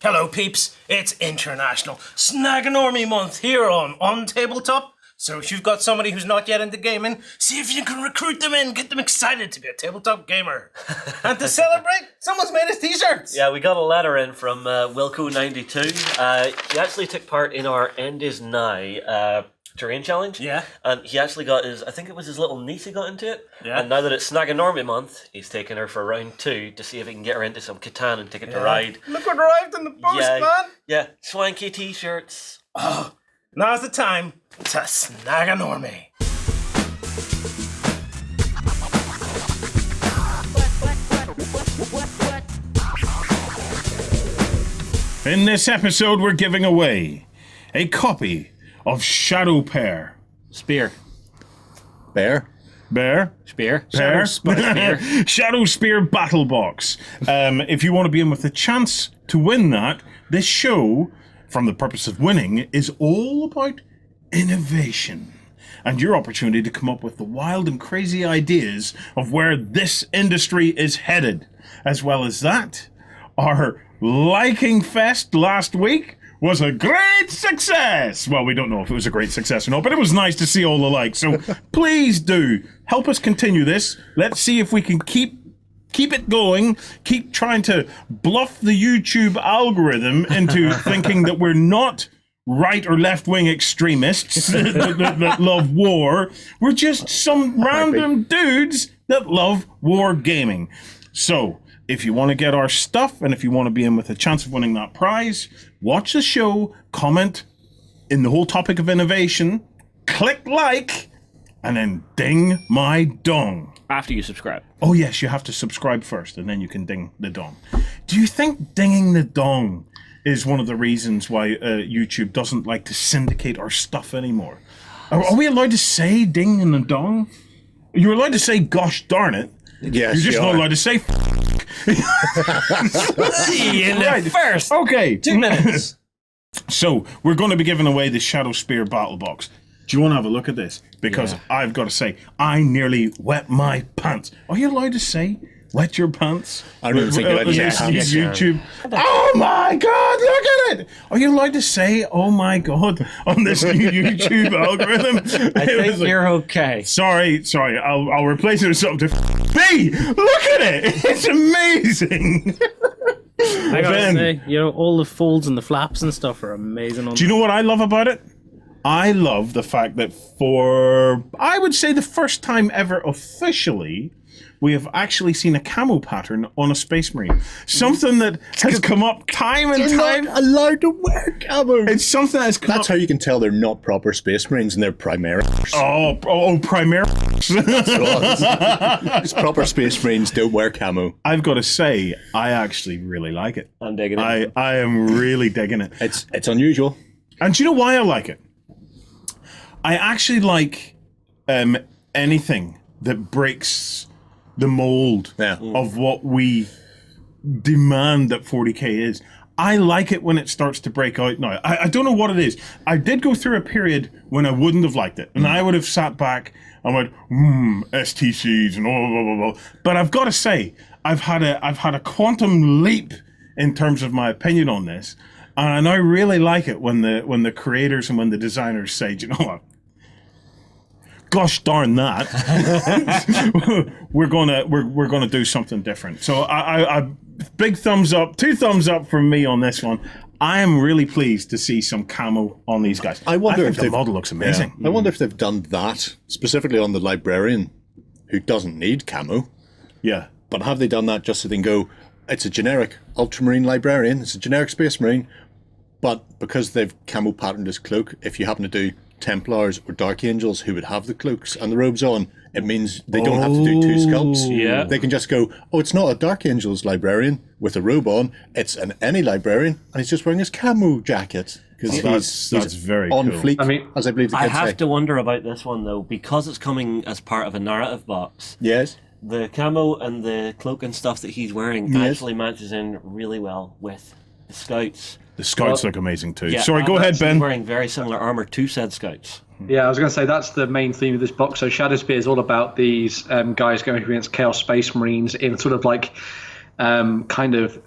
Hello peeps, it's International Snaganormy Month here on Tabletop. So if you've got somebody who's not yet into gaming, see if you can recruit them in, get them excited to be a tabletop gamer. And to celebrate, someone's made us t-shirts. Yeah, we got a letter in from Wilco92. He actually took part in our End Is Now terrain challenge. Yeah. And he actually got I think it was his little niece who got into it. Yeah. And now that it's Snaganormy Month, he's taking her for round 2 to see if he can get her into some Catan and Ticket to Ride. Look what arrived in the post, man. Yeah, swanky t-shirts. Oh, now's the time to Snaganormy. In this episode, we're giving away a copy of Shadowspear. Spear. Bear? Spear. Pear? Spear. Shadowspear Battle Box. If you want to be in with a chance to win that, this show, from the purpose of winning, is all about innovation. And your opportunity to come up with the wild and crazy ideas of where this industry is headed. As well as that, our Liking Fest last week was a great success. Well, we don't know if it was a great success or not, but it was nice to see all the likes. So please do help us continue this. Let's see if we can keep it going. Keep trying to bluff the YouTube algorithm into thinking that we're not right or left-wing extremists that love war. We're just some random dudes that love war gaming. So if you want to get our stuff and if you want to be in with a chance of winning that prize, watch the show, comment in the whole topic of innovation, click like, and then ding my dong. After you subscribe. Oh yes, you have to subscribe first and then you can ding the dong. Do you think dinging the dong is one of the reasons why YouTube doesn't like to syndicate our stuff anymore? Are we allowed to say ding and the dong? You're allowed to say gosh darn it. Yes, you're just not allowed to say First. Okay. 2 minutes. So, we're going to be giving away the Shadowspear Battle Box. Do you want to have a look at this? Because I've got to say, I nearly wet my pants. Are you allowed to say wet your pants? I don't think about YouTube. Oh my God, look at it! Are you allowed to say, oh my God, on this new YouTube algorithm? I think you're okay. Sorry, I'll replace it with something B! Look at it! It's amazing! I gotta say, all the folds and the flaps and stuff are amazing. Do you know what I love about it? I love the fact that I would say the first time ever officially, we have actually seen a camo pattern on a Space Marine. Something that has come up time and time. Not allowed to wear camo. It's something that's come That's how you can tell they're not proper Space Marines and they're Primaris. Oh, Primaris. Because proper Space Marines don't wear camo. I've got to say, I actually really like it. I'm digging it. I am really digging it. It's unusual. And do you know why I like it? I actually like anything that breaks the mold of what we demand that 40k is. I like it when it starts to break out now. I don't know what it is. I did go through a period when I wouldn't have liked it, and I would have sat back and went, STCs and blah, blah, blah, blah. But I've got to say, I've had a quantum leap in terms of my opinion on this, and I really like it when the creators and when the designers say, do you know what? Gosh darn that! we're gonna do something different. So I big thumbs up, 2 thumbs up from me on this one. I am really pleased to see some camo on these guys. I wonder if the model looks amazing. Yeah. I wonder if they've done that specifically on the librarian, who doesn't need camo. Yeah, but have they done that just so they can go? It's a generic Ultramarine librarian. It's a generic Space Marine, but because they've camo patterned his cloak, if you happen to do Templars or Dark Angels who would have the cloaks and the robes on, it means they don't have to do 2 sculpts. Yeah. They can just go, it's not a Dark Angels librarian with a robe on, it's any librarian, and he's just wearing his camo jacket. Because that's very on cool. fleek, as I believe the kids say. I have to wonder about this one, though, because it's coming as part of a narrative box. Yes. The camo and the cloak and stuff that he's wearing actually matches in really well with the scouts. The scouts look amazing too. Yeah, Sorry, go ahead, Ben. Wearing very similar armor to said scouts. Yeah, I was going to say that's the main theme of this box. So Shadowspear is all about these guys going against Chaos Space Marines in sort of like kind of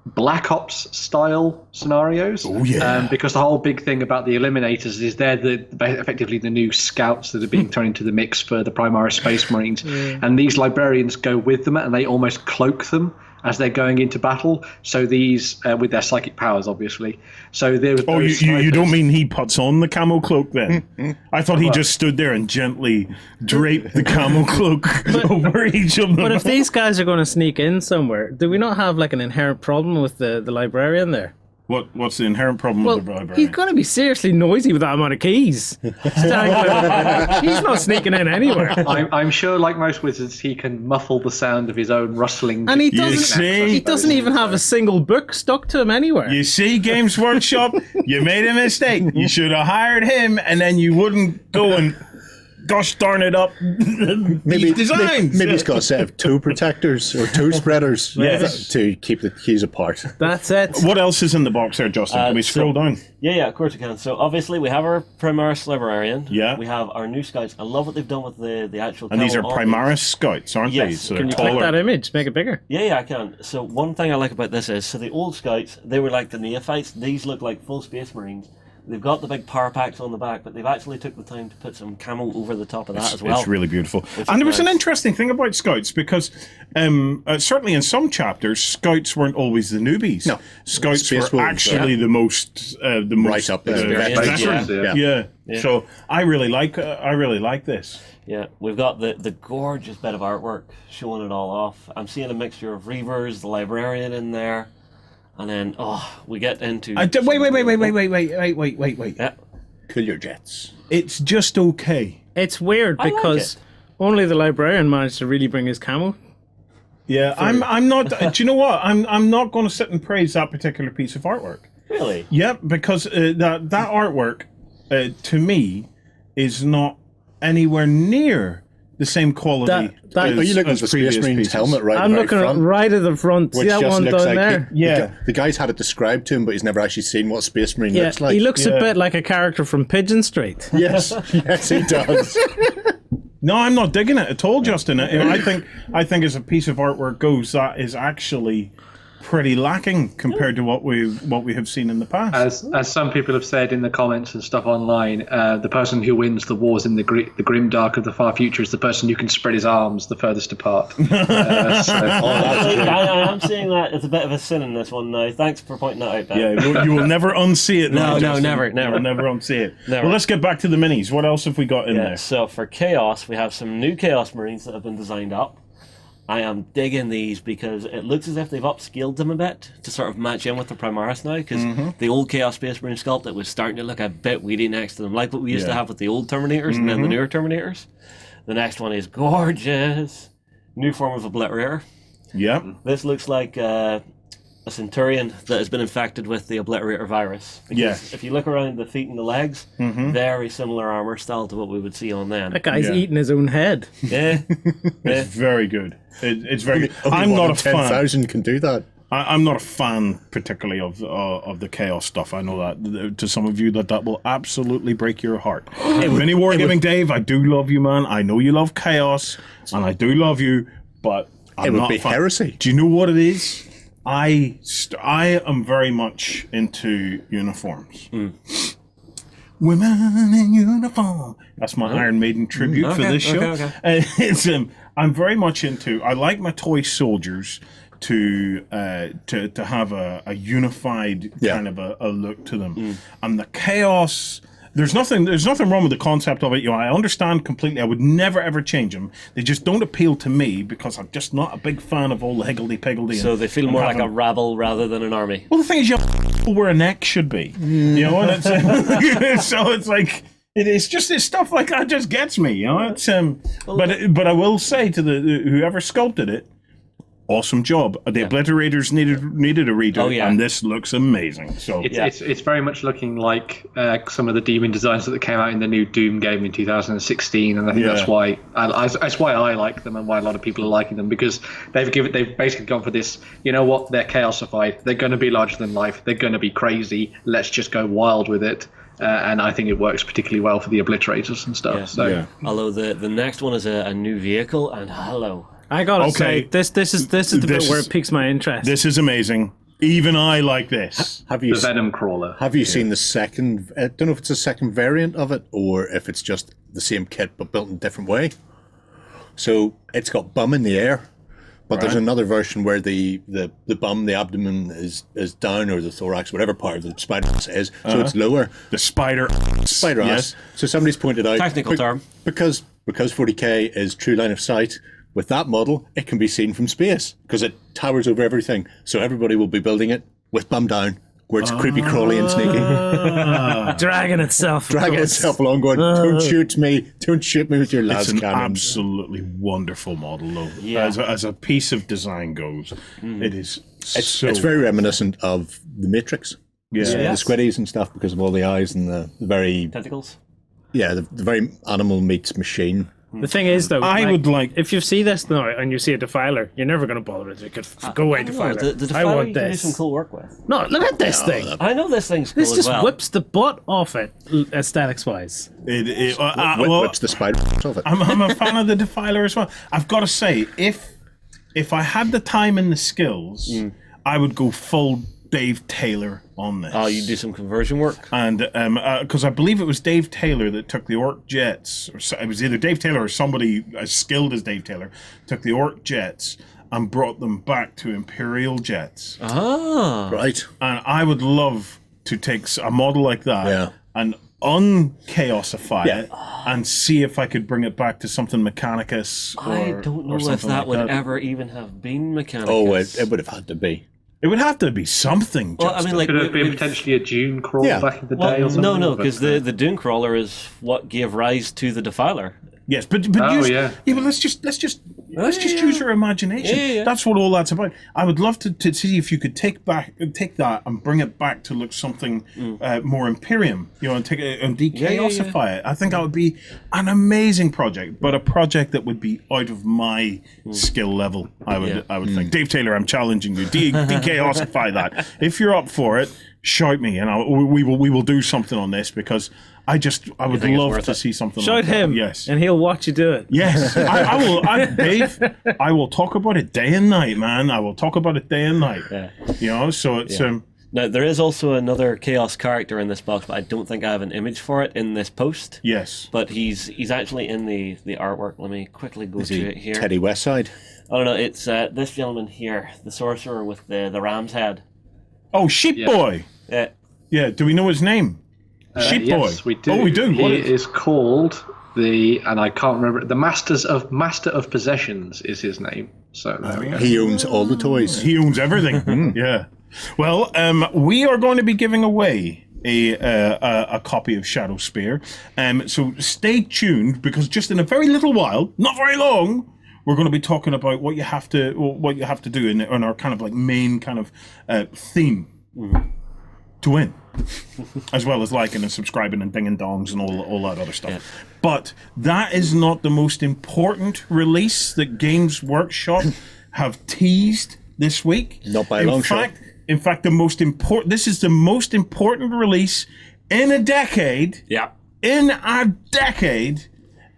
Black Ops style scenarios. Oh, yeah. Because the whole big thing about the Eliminators is they're effectively the new scouts that are being thrown into the mix for the Primaris Space Marines. And these librarians go with them and they almost cloak them as they're going into battle. So these, with their psychic powers, obviously. So there was. Oh, you don't mean he puts on the camo cloak then? I thought he just stood there and gently draped the camo cloak over each of them. But if these guys are going to sneak in somewhere, do we not have like an inherent problem with the librarian there? What's the inherent problem with the librarian? He's got to be seriously noisy with that amount of keys. He's not sneaking in anywhere. I'm sure, like most wizards, he can muffle the sound of his own rustling. And he see? doesn't even have a single book stuck to him anywhere. You see, Games Workshop, you made a mistake. You should have hired him, and then you wouldn't go and gosh darn it up Maybe designs. Maybe he's got a set of toe protectors or toe spreaders to keep the keys apart. That's it. What else is in the box there, Justin? Can we scroll down? Yeah, of course we can. So obviously we have our Primaris Librarian. Yeah. We have our new scouts. I love what they've done with the actual. And these are camo Primaris scouts, aren't they? Yes. So Can they're you click taller. that image? Make it bigger. Yeah, I can. So one thing I like about this is, so the old scouts, they were like the neophytes. These look like full Space Marines. They've got the big power packs on the back, but they've actually took the time to put some camo over the top of that as well. It's really beautiful. Which And there is was an nice. interesting thing about scouts because certainly in some chapters, scouts weren't always the newbies. No. Scouts Space were Wolves, actually the most Right up there. Experienced. veteran. Yeah. So I really like this. Yeah, we've got the gorgeous bit of artwork showing it all off. I'm seeing a mixture of Reavers, the Librarian in there, and then we get into Wait. Yeah. Cool your jets. It's just okay. It's weird I like because it. only the librarian managed to really bring his camo. Yeah, I'm not. Do you know what? I'm not going to sit and praise that particular piece of artwork. Really? Yeah, because that artwork to me is not anywhere near the same quality. That- as, Are you looking at as the previous Space Marine's pieces. helmet right I'm at the looking very at front? right at the front. See Which that just one looks down like there? Yeah. the guy's had it described to him, but he's never actually seen what Space Marine Yeah, looks like. he looks Yeah. a bit like a character from Pigeon Street. Yes, yes, he does. No, I'm not digging it at all, Justin. I think as a piece of artwork goes, that is actually pretty lacking compared to what we have seen in the past. As some people have said in the comments and stuff online, the person who wins the wars in the grim dark of the far future is the person who can spread his arms the furthest apart. I am seeing that it's a bit of a sin in this one now. Thanks for pointing that out, Ben. Yeah, you will never unsee it. now, No, Justin. never. You will never unsee it. Never. Well, let's get back to the minis. What else have we got in Yeah, there? so for Chaos, we have some new Chaos Marines that have been designed up. I am digging these because it looks as if they've upscaled them a bit to sort of match in with the Primaris now, because the old Chaos Space Marine sculpt, it was starting to look a bit weedy next to them, like what we used to have with the old Terminators and then the newer Terminators. The next one is gorgeous. New form of Obliterator. Yeah. This looks like a Centurion that has been infected with the Obliterator virus. Because Yes. if you look around the feet and the legs, very similar armor style to what we would see on them. That guy's Yeah. eating his own head. Yeah. It's very good. It's very good. Only I'm one not in a fan. 10,000 can do that. I'm not a fan, particularly of the Chaos stuff. I know that to some of you that will absolutely break your heart. Mini Wargaming Dave, I do love you, man. I know you love Chaos, and I do love you, but I'm It would not be a fan. heresy. Do you know what it is? I am very much into uniforms. Women in uniform. That's my Iron Maiden tribute for this show. okay. It's I'm very much into. I like my toy soldiers to have a unified kind of a look to them, and the Chaos. There's nothing wrong with the concept of it. You know, I understand completely. I would never ever change them. They just don't appeal to me because I'm just not a big fan of all the higgledy-piggledy. So they feel and more like a having- rabble rather than an army. Well, the thing is, you have where a neck should be. You know, and it's so it's like it's just this stuff like that just gets me. You know, it's but I will say to the whoever sculpted it, awesome job. The Obliterators needed a redo, Oh, yeah. and this looks amazing. So It's very much looking like some of the demon designs that came out in the new Doom game in 2016, and I think that's why I like them and why a lot of people are liking them, because they've basically gone for this. You know what? They're chaosified. They're going to be larger than life. They're going to be crazy. Let's just go wild with it. And I think it works particularly well for the Obliterators and stuff. Yeah. So Although the next one is a new vehicle, and hello. I gotta Okay. say, this is the bit where This- it piques my interest. this is amazing. Even I like this. Have you The Venom Crawler. have you seen the second? I don't know if it's a second variant of it or if it's just the same kit but built in a different way. So it's got bum in the air, but there's another version where the bum, the abdomen is down, or the thorax, whatever part of the spider ass is, so it's lower. The spider Spider ass. Yes. So somebody's pointed out Technical term. because 40k is true line of sight. With that model, it can be seen from space because it towers over everything. So everybody will be building it with bum down, where it's creepy, crawly, and sneaky, Dragging itself. dragging itself along, going, "Don't shoot me! Don't shoot me with your It's las an cannons." absolutely wonderful model, though. Yeah. As a piece of design goes, it is so... It's very reminiscent of the Matrix. Yeah. The squiddies and stuff because of all the eyes and the very Tentacles. the very animal meets machine. The thing is, though, I would like... if you see this now and you see a defiler, you're never going to bother with it. Go away, defiler. The I Defiler want you can do some this. cool work with. No, look at this thing. I know this thing's cool This as just well. whips the butt off it, aesthetics-wise. Whips the spider off it. I'm a fan of the Defiler as well. I've got to say, if I had the time and the skills, I would go full Dave Taylor on this. Oh, you do some conversion work? And because I believe it was Dave Taylor that took the Orc Jets, or it was either Dave Taylor or somebody as skilled as Dave Taylor, took the Orc Jets and brought them back to Imperial Jets. Ah. Right. And I would love to take a model like that and unchaosify it and see if I could bring it back to something Mechanicus. I don't know if that would ever even have been Mechanicus. Oh, it would have had to be. It would have to be something. Well, I mean, like, Could it have been potentially a Dune crawl Yeah. back in the day or something? no, But, because the Dune Crawler is what gave rise to the Defiler. yes, but but let's just use your imagination. Yeah. That's what all that's about. I would love to see if you could take that and bring it back to look something more Imperium, and take it and dechaosify it. I think that would be an amazing project, but a project that would be out of my skill level. I would think. Dave Taylor, I'm challenging you. Dechaosify that. If you're up for it, shout me, and we will do something on this because I would think it's love worth to it? see something. Shout like that. him, Yes. and he'll watch you do it. Yes, I will. Dave, I will talk about it day and night, man. I will talk about it day and night. Yeah. So it's Now, there is also another Chaos character in this box, but I don't think I have an image for it in this post. yes. But he's actually in the artwork. Let me quickly go to it here. Teddy Westside. Oh, no, it's this gentleman here, the sorcerer with the ram's head. Oh, Sheep Boy. Yeah. Yeah. Do we know his name? Sheep yes, Boy. we do. Oh, we do. He What is called and I can't remember, the Master of Possessions is his name. So there we go. He owns all the toys. He owns everything. Yeah. Well, we are going to be giving away a copy of Shadowspear. So stay tuned because just in a very little while, not very long, we're going to be talking about what you have to do in our kind of like main kind of theme to win, as well as liking and subscribing and ding and dongs and all that other stuff. Yeah. But that is not the most important release that Games Workshop have teased this week. Not by a long shot. In fact, this is the most important release in a decade. Yeah. In a decade,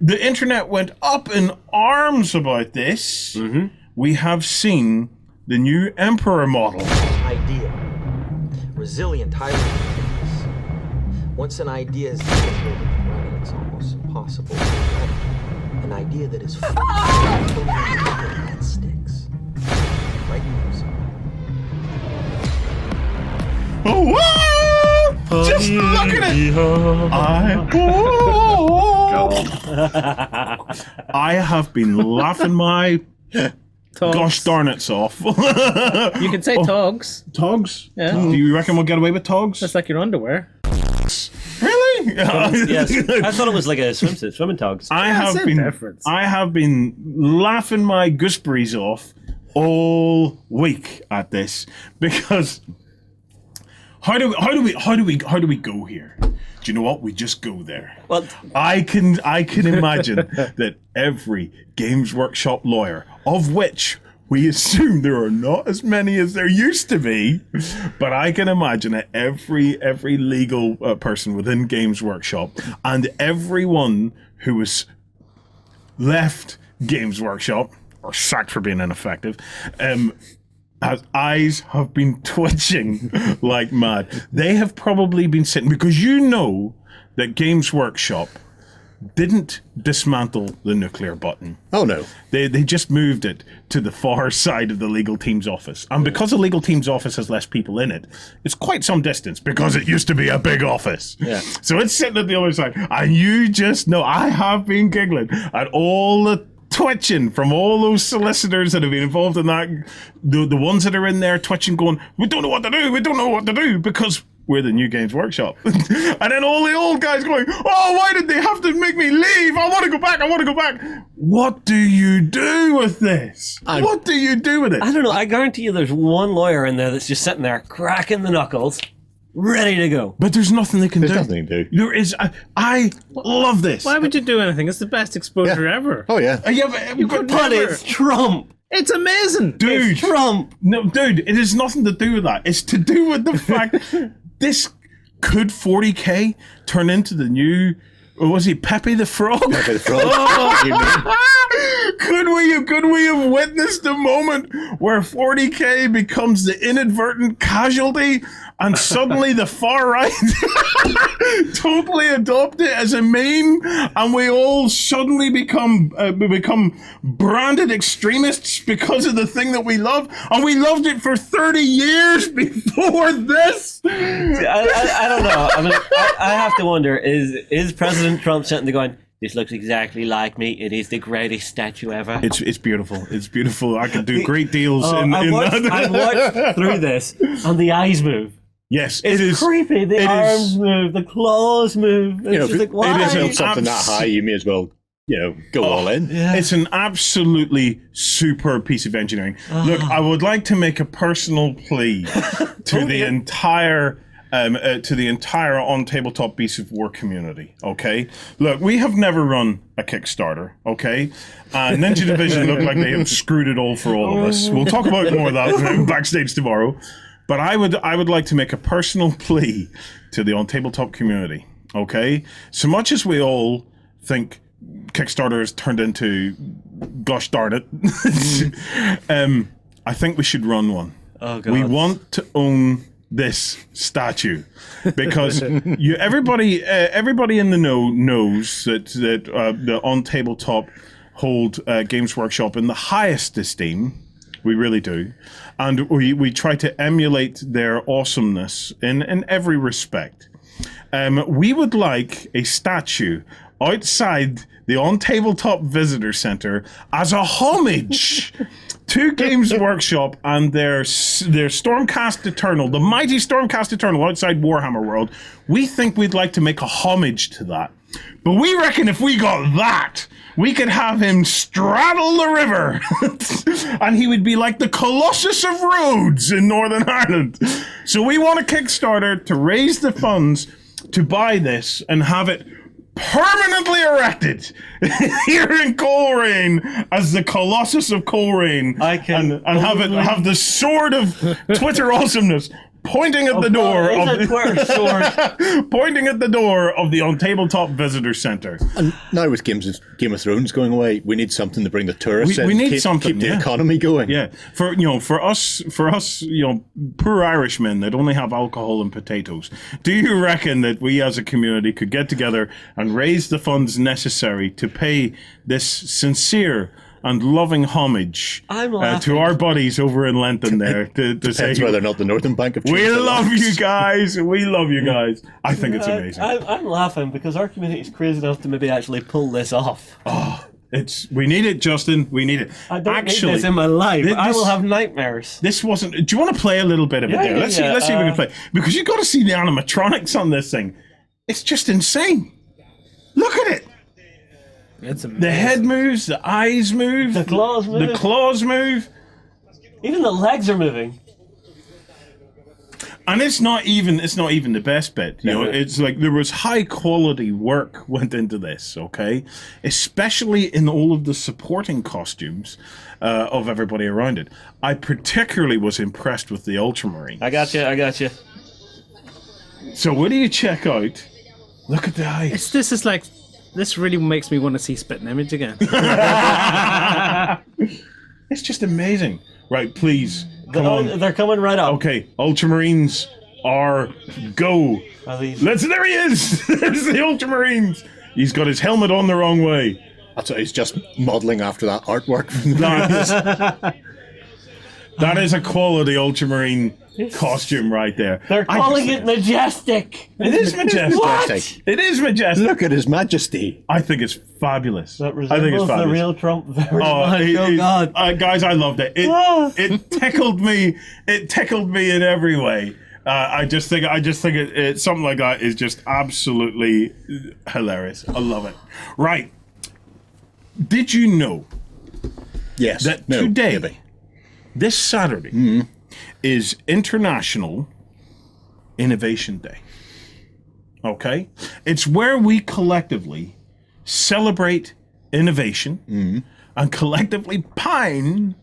the internet went up in arms about this. We have seen the new Emperor model. Idea. Resilient, highly dangerous. Once an idea is running, it's almost impossible to run. An idea that is that sticks. Right music. Oh, wow! Just look at it! I have been laughing my gosh darn it's off. You can say togs. Togs? Yeah. Do you reckon we'll get away with togs? That's like your underwear. Really? Yes. I thought it was like a swimsuit, swimming togs. I That's have a been difference. I have been laughing my gooseberries off all week at this because how do we go here? Do you know what? We just go there. Well, I can imagine that every Games Workshop lawyer, of which we assume there are not as many as there used to be, but I can imagine that every legal person within Games Workshop and everyone who was left Games Workshop or sacked for being ineffective eyes have been twitching like mad. They have probably been sitting, because you know that Games Workshop didn't dismantle the nuclear button. Oh, no. They just moved it to the far side of the legal team's office. And because the legal team's office has less people in it, it's quite some distance because it used to be a big office. Yeah. So it's sitting at the other side. And you just know, I have been giggling at all the twitching from all those solicitors that have been involved in that. The ones that are in there twitching going, we don't know what to do, because we're the new Games Workshop. And then all the old guys going, oh, why did they have to make me leave? I want to go back. What do you do with this? What do you do with it? I don't know. I guarantee you there's one lawyer in there that's just sitting there cracking the knuckles, ready to go. But there's nothing they can do. There's nothing to do. There is. I love this. Why would you do anything? It's the best exposure ever. Oh, yeah. Yeah, but But it's Trump. It's amazing. dude, It's Trump. No, dude, it has nothing to do with that. It's to do with the fact this could 40k turn into the new, or was he Pepe the Frog? Pepe the Frog. You mean? Could we have witnessed a moment where 40k becomes the inadvertent casualty, and suddenly the far right totally adopt it as a meme, and we all suddenly become branded extremists because of the thing that we love, and we loved it for 30 years before this. I don't know. I mean, I have to wonder: is President Trump sitting there going, "This looks exactly like me. It is the greatest statue ever." It's beautiful. It's beautiful. I could do great deals I watched through this, and the eyes move. Yes, It's it is creepy. The arms move, the claws move. It's You know, just like, why? it is Build something that high, you may as well, go all in. Yeah. It's an absolutely superb piece of engineering. Look, I would like to make a personal plea to the entire on tabletop Beasts of War community. Okay, look, we have never run a Kickstarter. Okay, Ninja Division look like they have screwed it all for all of us. We'll talk about more of that backstage tomorrow. But I would like to make a personal plea to the on-tabletop community, okay? So much as we all think Kickstarter has turned into, gosh darn it, I think we should run one. Oh, God. We want to own this statue because everybody in the know knows that the on-tabletop hold Games Workshop in the highest esteem. We really do. And we try to emulate their awesomeness in every respect. We would like a statue outside the on-tabletop visitor center as a homage to Games Workshop and their Stormcast Eternal, the mighty Stormcast Eternal outside Warhammer World. We think we'd like to make a homage to that. But we reckon if we got that, we could have him straddle the river and he would be like the Colossus of Rhodes in Northern Ireland. So we want a Kickstarter to raise the funds to buy this and have it permanently erected here in Coleraine as the Colossus of Coleraine. And have the sword of Twitter awesomeness pointing at the door pointing at the door of the on-tabletop visitor center. And now with Game of Thrones going away, we need something to bring the tourists in. We need something, keep the economy going. Yeah, for us, poor Irishmen that only have alcohol and potatoes. Do you reckon that we as a community could get together and raise the funds necessary to pay this sincere and loving homage to our buddies over in Lenton there to say whether or not the Northern Bank of we love you guys. We love you guys. I think it's amazing. I'm laughing because our community is crazy enough to maybe actually pull this off. Oh, we need it, Justin. We need it. I don't need this in my life. I will have nightmares. This wasn't. Do you want to play a little bit of it there? Let's see if we can play, because you've got to see the animatronics on this thing. It's just insane. Look at it. It's amazing. The head moves, the eyes move, the claws move. The claws move. Even the legs are moving. And it's not even the best bit. You know, it's like there was high quality work went into this, okay? Especially in all of the supporting costumes of everybody around it. I particularly was impressed with the Ultramarine. I got you. So what do you check out? Look at the eyes. This really makes me want to see Spitting Image again. It's just amazing. Right, please Come on. They're coming right up. Okay, Ultramarines are go. Are these- There he is. There's the Ultramarines. He's got his helmet on the wrong way. That's what he's just modelling after that artwork. That is a quality Ultramarine costume right there. They're calling it majestic. It is majestic. What? It is majestic. Look at His Majesty. I think it's fabulous. That I think it's resembles the fabulous. real Trump very Oh, much. Oh God. guys, I loved it. It tickled me. It tickled me in every way. I just think something like that is just absolutely hilarious. I love it. Right. Did you know Yes. that No, today, maybe. this Saturday, is International Innovation Day? Okay? It's where we collectively celebrate innovation and collectively pine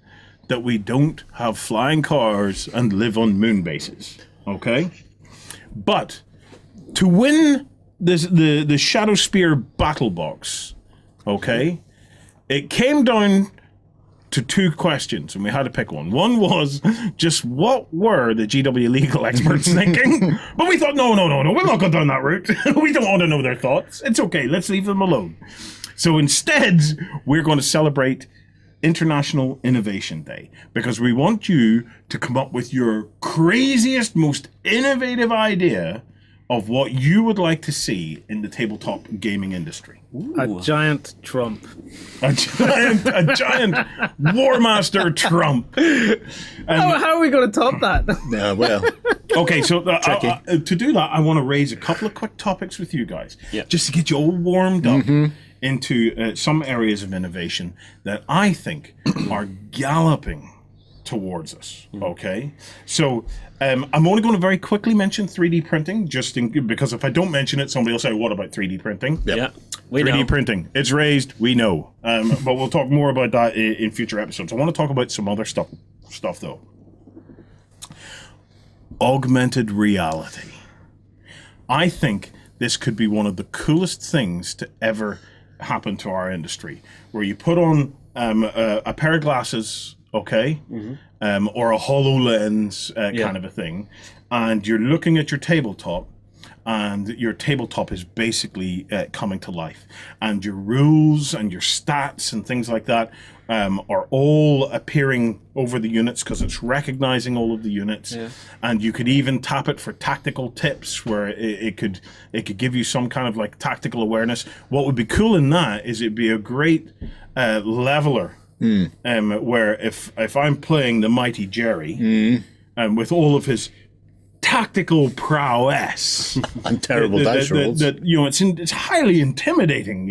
that we don't have flying cars and live on moon bases. Okay? But to win this, the Shadowspear battle box, okay, it came down to two questions, and we had to pick one. One was just what were the GW legal experts thinking? But we thought, no, we'll not go down that route. We don't want to know their thoughts. It's okay, let's leave them alone. So instead, we're going to celebrate International Innovation Day because we want you to come up with your craziest, most innovative idea of what you would like to see in the tabletop gaming industry. A giant Trump. A giant War Master Trump. How are we going to top that? Yeah, well, Okay, so Tricky. to do that, I want to raise a couple of quick topics with you guys, Yeah. just to get you all warmed up into some areas of innovation that I think are galloping towards us. Okay, so I'm only going to very quickly mention 3D printing, because if I don't mention it, somebody will say, "What about 3D printing?" Yeah. We 3D know. printing, it's raised, we know, but we'll talk more about that in future episodes. I want to talk about some other stuff though. Augmented reality. I think this could be one of the coolest things to ever happen to our industry, where you put on a pair of glasses, okay, or a HoloLens kind of a thing, and you're looking at your tabletop, and your tabletop is basically coming to life, and your rules and your stats and things like that are all appearing over the units because it's recognizing all of the units, and you could even tap it for tactical tips where it could give you some kind of like tactical awareness. What would be cool in that is it'd be a great leveler, where if I'm playing the mighty Jerry, with all of his tactical prowess and terrible dice rolls. It's highly intimidating.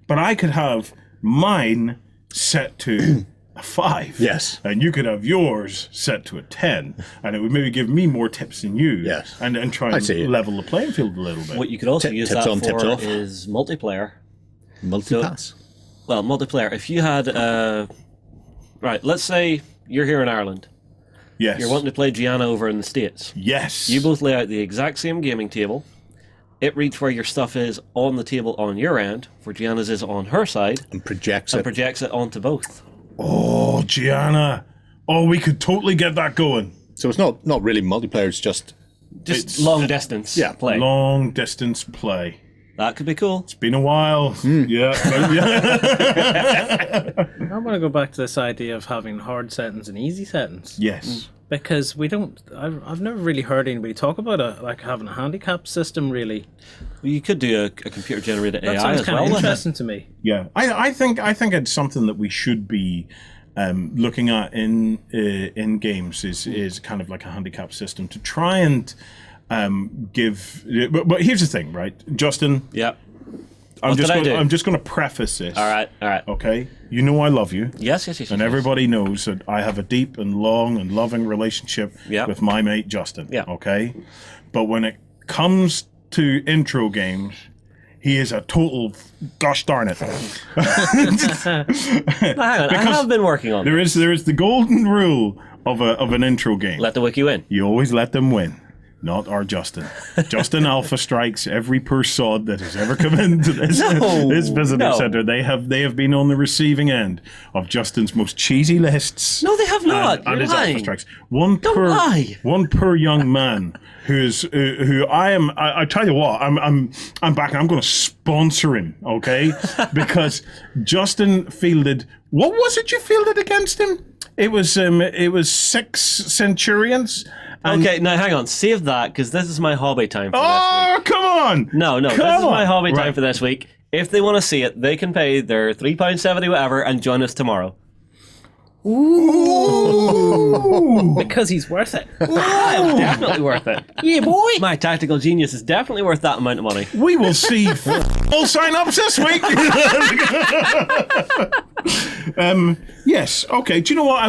But I could have mine set to a 5. Yes. And you could have yours set to a 10, and it would maybe give me more tips than you. Yes. And try I see and it. level the playing field a little bit. What you could also use tips that on, tips for off. is multiplayer. Multipass. Well, multiplayer. If you had, right, let's say you're here in Ireland. Yes. You're wanting to play Gianna over in the States. Yes. You both lay out the exact same gaming table. It reads where your stuff is on the table on your end, where Gianna's is on her side, And projects and it. projects it onto both. Oh, Gianna. Oh, we could totally get that going. So it's not really multiplayer, it's just Just long distance play. Long distance play. That could be cool. It's been a while. Yeah. I want to go back to this idea of having hard settings and easy settings. Yes. Because we don't, I've never really heard anybody talk about having a handicap system, really. Well, you could do a computer generated That AI sounds as kind well. of wouldn't it? interesting to me. Yeah. I think it's something that we should be looking at in games is kind of like a handicap system to try and give. But here's the thing, right, Justin? Yeah. I'm What did I do? I'm just going to preface this. All right. Okay. You know I love you. Yes. And everybody knows that I have a deep and long and loving relationship Yeah. with my mate Justin. Yeah. Okay? But when it comes to intro games, he is a total gosh darn it. Hang on, I have been working on There is the golden rule of an intro game. Let the wiki win. You always let them win. Not our Justin. Justin Alpha strikes every poor sod that has ever come into this visitor centre. They have been on the receiving end of Justin's most cheesy lists. No, they have not. And You're his lying. Alpha strikes. One lie. poor young man who I am. I tell you what, I'm back. And I'm going to sponsor him, okay? Because Justin fielded. What was it you fielded against him? It was 6 Centurions. Okay, now hang on. Save that, because this is my hobby time for this Oh, week. come on! No, this is my hobby time for this week. If they want to see it, they can pay their £3.70 whatever and join us tomorrow. Ooh. Because he's worth it. Definitely worth it. Yeah, boy. My tactical genius is definitely worth that amount of money. We will see all sign-ups this week. Yes. Okay. Do you know what? I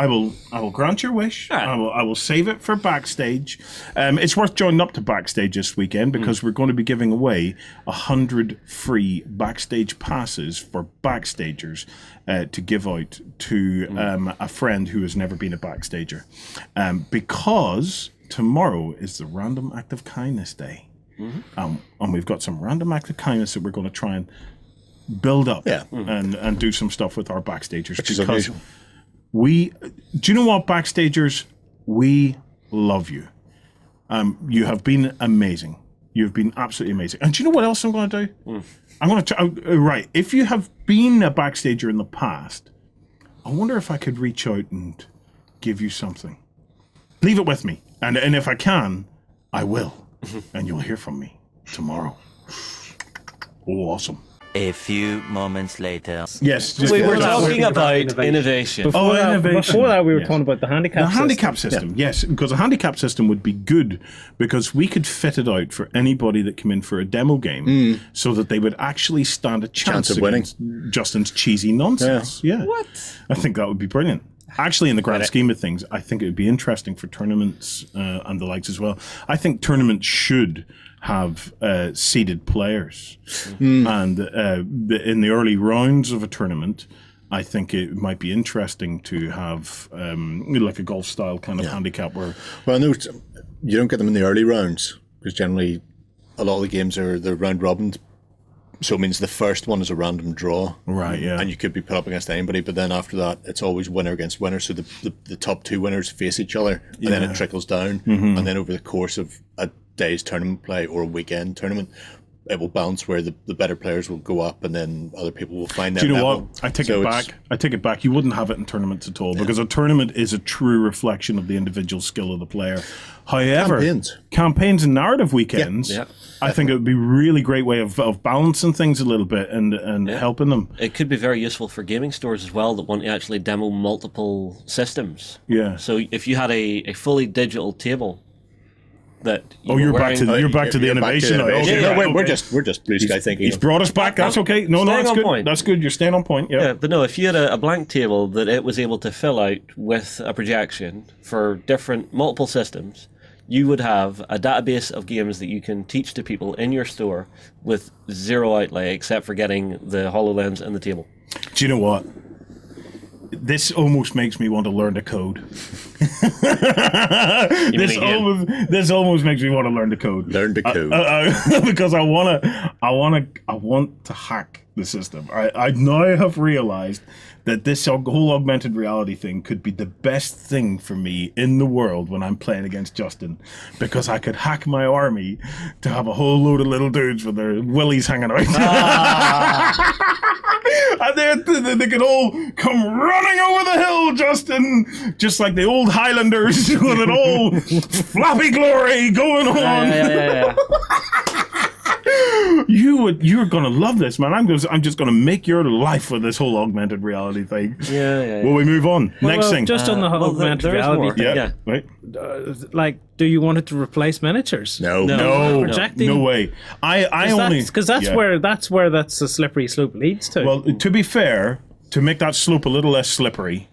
will grant your wish. Right. I will save it for backstage. It's worth joining up to backstage this weekend because we're going to be giving away 100 free backstage passes for backstagers to give out to a friend who has never been a backstager, because tomorrow is the Random Act of Kindness Day. And we've got some random act of kindness that we're going to try and build up and do some stuff with our backstagers. Which is because amazing. do you know what, backstagers? We love you. You have been amazing. You've been absolutely amazing. And do you know what else I'm going to do? I'm going to right. If you have been a backstager in the past, I wonder if I could reach out and give you something. Leave it with me, and if I can, I will, and you'll hear from me tomorrow. Oh, awesome. A few moments later. Yes, We were just- talking about innovation. innovation. Before that, we were Yes. talking about the handicap The system. handicap system, yes, because a handicap system would be good because we could fit it out for anybody that came in for a demo game so that they would actually stand a chance of winning. against Justin's cheesy nonsense. Yeah. What? I think that would be brilliant. Actually, in the grand scheme of things, I think it would be interesting for tournaments and the likes as well. I think tournaments should have seeded players. And in the early rounds of a tournament, I think it might be interesting to have like a golf-style kind of handicap where... Well, no, you don't get them in the early rounds because generally a lot of the games are the round robin. So it means the first one is a random draw. Right, yeah. And you could be put up against anybody, but then after that, it's always winner against winner. So the top two winners face each other, and then it trickles down. And then over the course of a day's tournament play or a weekend tournament, it will bounce where the better players will go up, and then other people will find their Do you know level. what? I take So it it's- back. I take it back. You wouldn't have it in tournaments at all because a tournament is a true reflection of the individual skill of the player. However, campaigns and narrative weekends, Yeah. I think it would be a really great way of balancing things a little bit and helping them. It could be very useful for gaming stores as well that want to actually demo multiple systems. Yeah. So if you had a fully digital table that You're back to the innovation. now. Okay, Yeah, No, we're okay. just blue sky thinking. He's brought us back. That's okay. No, Staying that's on good. point. That's good. You're staying on point. Yeah. Yeah, but no, if you had a blank table that it was able to fill out with a projection for different multiple systems, you would have a database of games that you can teach to people in your store with zero outlay except for getting the HoloLens and the table. Do you know what? This almost makes me want to learn to code. This almost makes me want to learn to code. Learn to code. Because I want to hack the system. I now have realized that this whole augmented reality thing could be the best thing for me in the world when I'm playing against Justin, because I could hack my army to have a whole load of little dudes with their willies hanging out. And they could all come running over the hill, Justin, just like the old Highlanders with an old floppy glory going on. Yeah. You're gonna love this, man. I'm just gonna make your life with this whole augmented reality thing. Yeah. Will we move on? Next thing. Just on the augmented there is reality more. thing. Yeah. Right. Like, do you want it to replace miniatures? No. Projecting? No way. I only Because that's where the slippery slope leads to. Well, to be fair, to make that slope a little less slippery,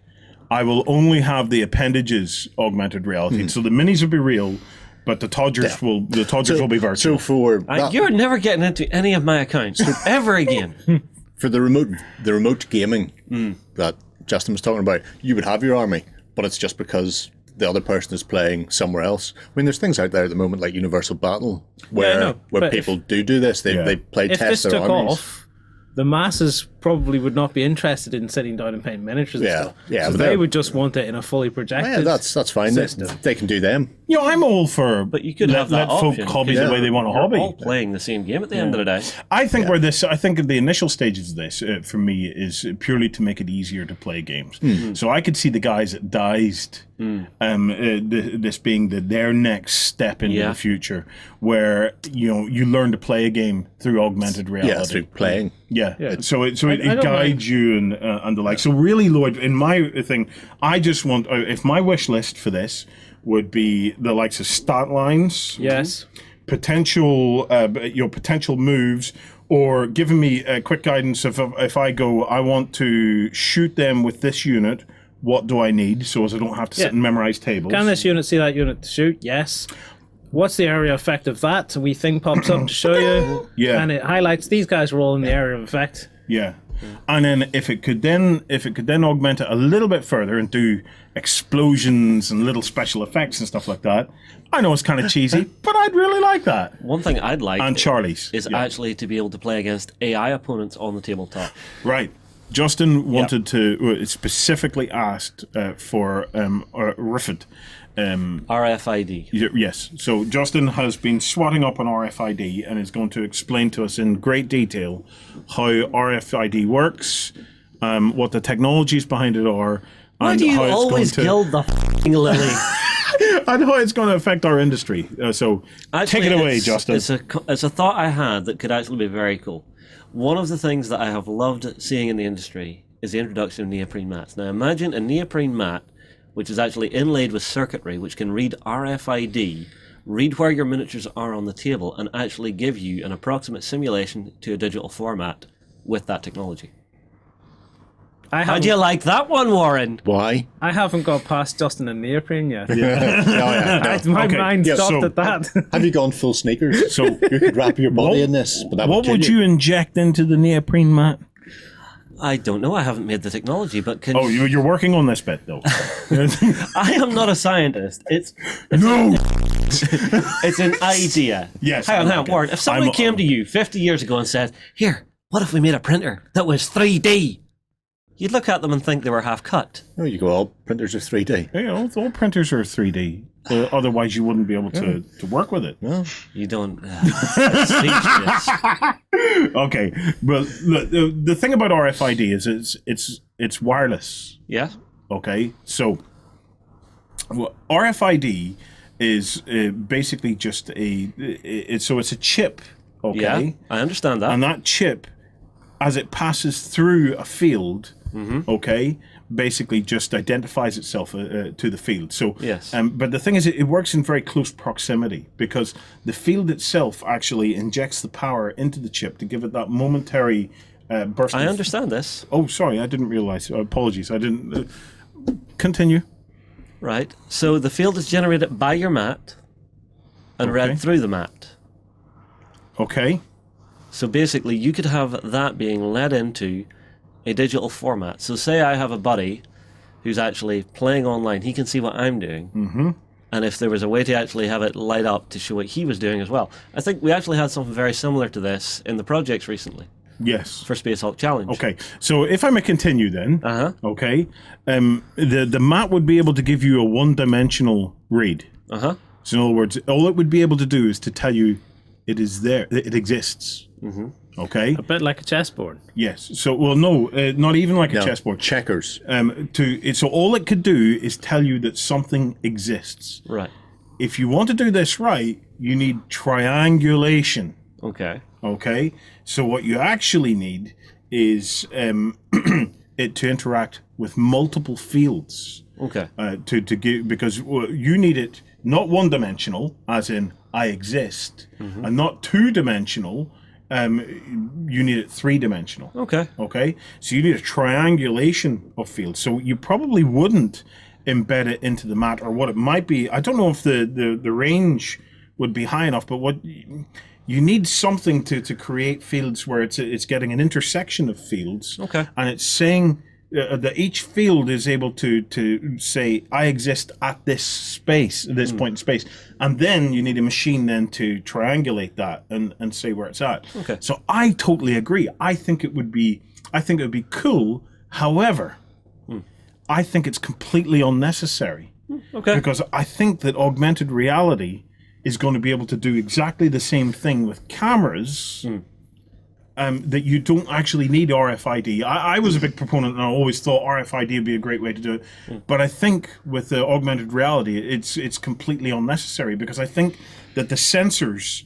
I will only have the appendages augmented reality. So the minis will be real, but the Todgers will be virtual. So for that, You're never getting into any of my accounts ever again. for the remote gaming that Justin was talking about, you would have your army, but it's just because the other person is playing somewhere else. I mean, there's things out there at the moment like Universal Battle where I know, where but people do this. They play If test this their took armies. off, the masses probably would not be interested in sitting down and painting miniatures and Yeah, stuff. yeah, So but they they're- would just want it in a fully projected. Yeah, that's fine. They can do them. You know, I'm all for But you could have that let folk option, hobby 'cause the way they want to You're hobby. all playing the same game at the end of the day. I think I think the initial stages of this for me is purely to make it easier to play games. So I could see the guys at Dized, this being their next step into the future, where you learn to play a game through augmented reality. Yeah, through playing. Yeah. So it I don't guides you and the like. So really, Lloyd, in my thing, I just want if my wish list for this would be the likes of stat lines, Yes. potential potential moves, or giving me quick guidance if I go, I want to shoot them with this unit. What do I need so as I don't have to sit and memorize tables? Can this unit see that unit to shoot? Yes. What's the area effect of that? A wee thing pops up to show you. Yeah. And it highlights these guys were all in the area of effect. Yeah. And then if it could then augment it a little bit further and do explosions and little special effects and stuff like that. I know it's kind of cheesy, but I'd really like that. One thing I'd like And Charlie's is actually to be able to play against AI opponents on the tabletop. right. Justin wanted to specifically asked for RFID. RFID. Yes. So Justin has been swatting up on RFID and is going to explain to us in great detail how RFID works, what the technologies behind it are, Why and do you how it's always going gild the f***ing lily? and how it's going to affect our industry. So Actually, take it away, it's- Justin. It's a thought I had that could actually be very cool. One of the things that I have loved seeing in the industry is the introduction of neoprene mats. Now imagine a neoprene mat which is actually inlaid with circuitry which can read RFID, read where your miniatures are on the table, and actually give you an approximate simulation to a digital format with that technology. How do you like that one, Warren? Why? I haven't got past Justin and Neoprene yet. My Okay, mind yeah, stopped so- at that. Have you gone full sneakers? So You could wrap your body in this, but that what kill would you inject into the neoprene mat? I don't know, I haven't made the technology, but can Oh, you're working on this bit, though. I am not a scientist. It's No! it's an idea. Yes, Hang on, okay. Warren. If somebody I'm- came to you 50 years ago and said, "Here, what if we made a printer that was 3D?" You'd look at them and think they were half cut. Oh, you go, all printers are 3D. All printers are 3D. Otherwise, you wouldn't be able to work with it. No. You don't. Speechless. Okay, but look, the thing about RFID is it's wireless. Yeah. Okay, so RFID is basically just it's a chip. Okay, Yeah. I understand that. and that chip, as it passes through a field, okay, basically just identifies itself to the field. So, Yes. but the thing is, it works in very close proximity because the field itself actually injects the power into the chip to give it that momentary burst. I understand this. Oh, sorry, I didn't realize. Apologies, I didn't. Continue. Right. So the field is generated by your mat and Okay. read through the mat. Okay. So basically, you could have that being led into a digital format. So say I have a buddy who's actually playing online. He can see what I'm doing. Mm-hmm. And if there was a way to actually have it light up to show what he was doing as well. I think we actually had something very similar to this in the projects recently Yes. for Space Hulk Challenge. Okay. So if I may continue then. Uh-huh. Okay. The mat would be able to give you a one-dimensional read. Uh-huh. So in other words, all it would be able to do is to tell you it is there, it exists. Mm-hmm. Okay. A bit like a chessboard. Yes. So, well, no, not even like a No, chessboard. checkers. So all it could do is tell you that something exists. Right. If you want to do this right, you need triangulation. Okay. Okay. So what you actually need is it to interact with multiple fields. Okay. To give, because you need it not one-dimensional, as in I exist, and not two-dimensional. You need it three-dimensional. Okay. Okay, so you need a triangulation of fields. So you probably wouldn't embed it into the mat, or what it might be. I don't know if the range would be high enough, but what you need something to create fields where it's getting an intersection of fields. Okay. And it's saying that each field is able to say, I exist at this space, this point in space, and then you need a machine then to triangulate that and say where it's at. Okay. So I totally agree. I think it would be cool. However, I think it's completely unnecessary. Okay. Because I think that augmented reality is going to be able to do exactly the same thing with cameras. That you don't actually need RFID. I was a big proponent, and I always thought RFID would be a great way to do it. But I think with the augmented reality, it's completely unnecessary, because I think that the sensors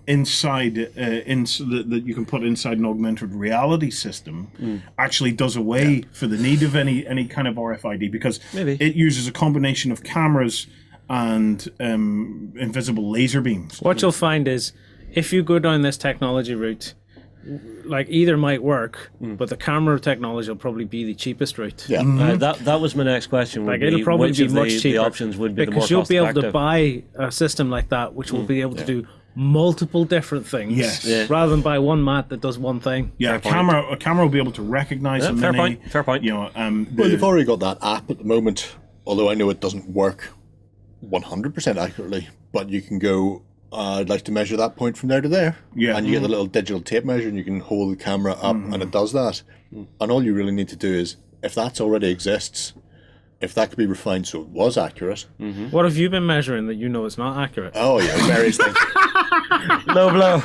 inside that you can put inside an augmented reality system actually does away for the need of any kind of RFID, because it uses a combination of cameras and invisible laser beams. What you'll find is, if you go down this technology route, like either might work, but the camera technology will probably be the cheapest route. Yeah. That was my next question. Like it'll probably which be of much the cheaper, options would be the more because you'll be able to cost-effective? buy a system like that, which will be able to do multiple different things, Yes. rather than buy one mat that does one thing. Yeah, a camera will be able to recognize a fair mini. point. Fair point. You know, Well, you've already got that app at the moment, although I know it doesn't work 100% accurately, but you can go, I'd like to measure that point from there to there. Yeah. And you get the little digital tape measure, and you can hold the camera up, and it does that. And all you really need to do is, if that already exists, if that could be refined so it was accurate. What have you been measuring that you know is not accurate? Oh, yeah, various things. Low blow.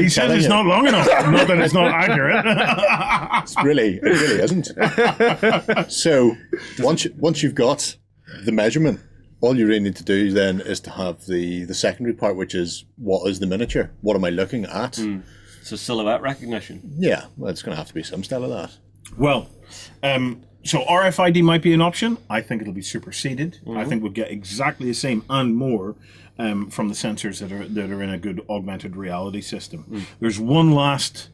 he says it's not long enough. Not that it's not accurate. It really isn't. So once you've got the measurement, all you really need to do then is to have the secondary part, which is, what is the miniature? What am I looking at? So silhouette recognition. Yeah, well, it's going to have to be some style of that. Well, so RFID might be an option. I think it'll be superseded. I think we'll get exactly the same and more from the sensors that are in a good augmented reality system. There's one last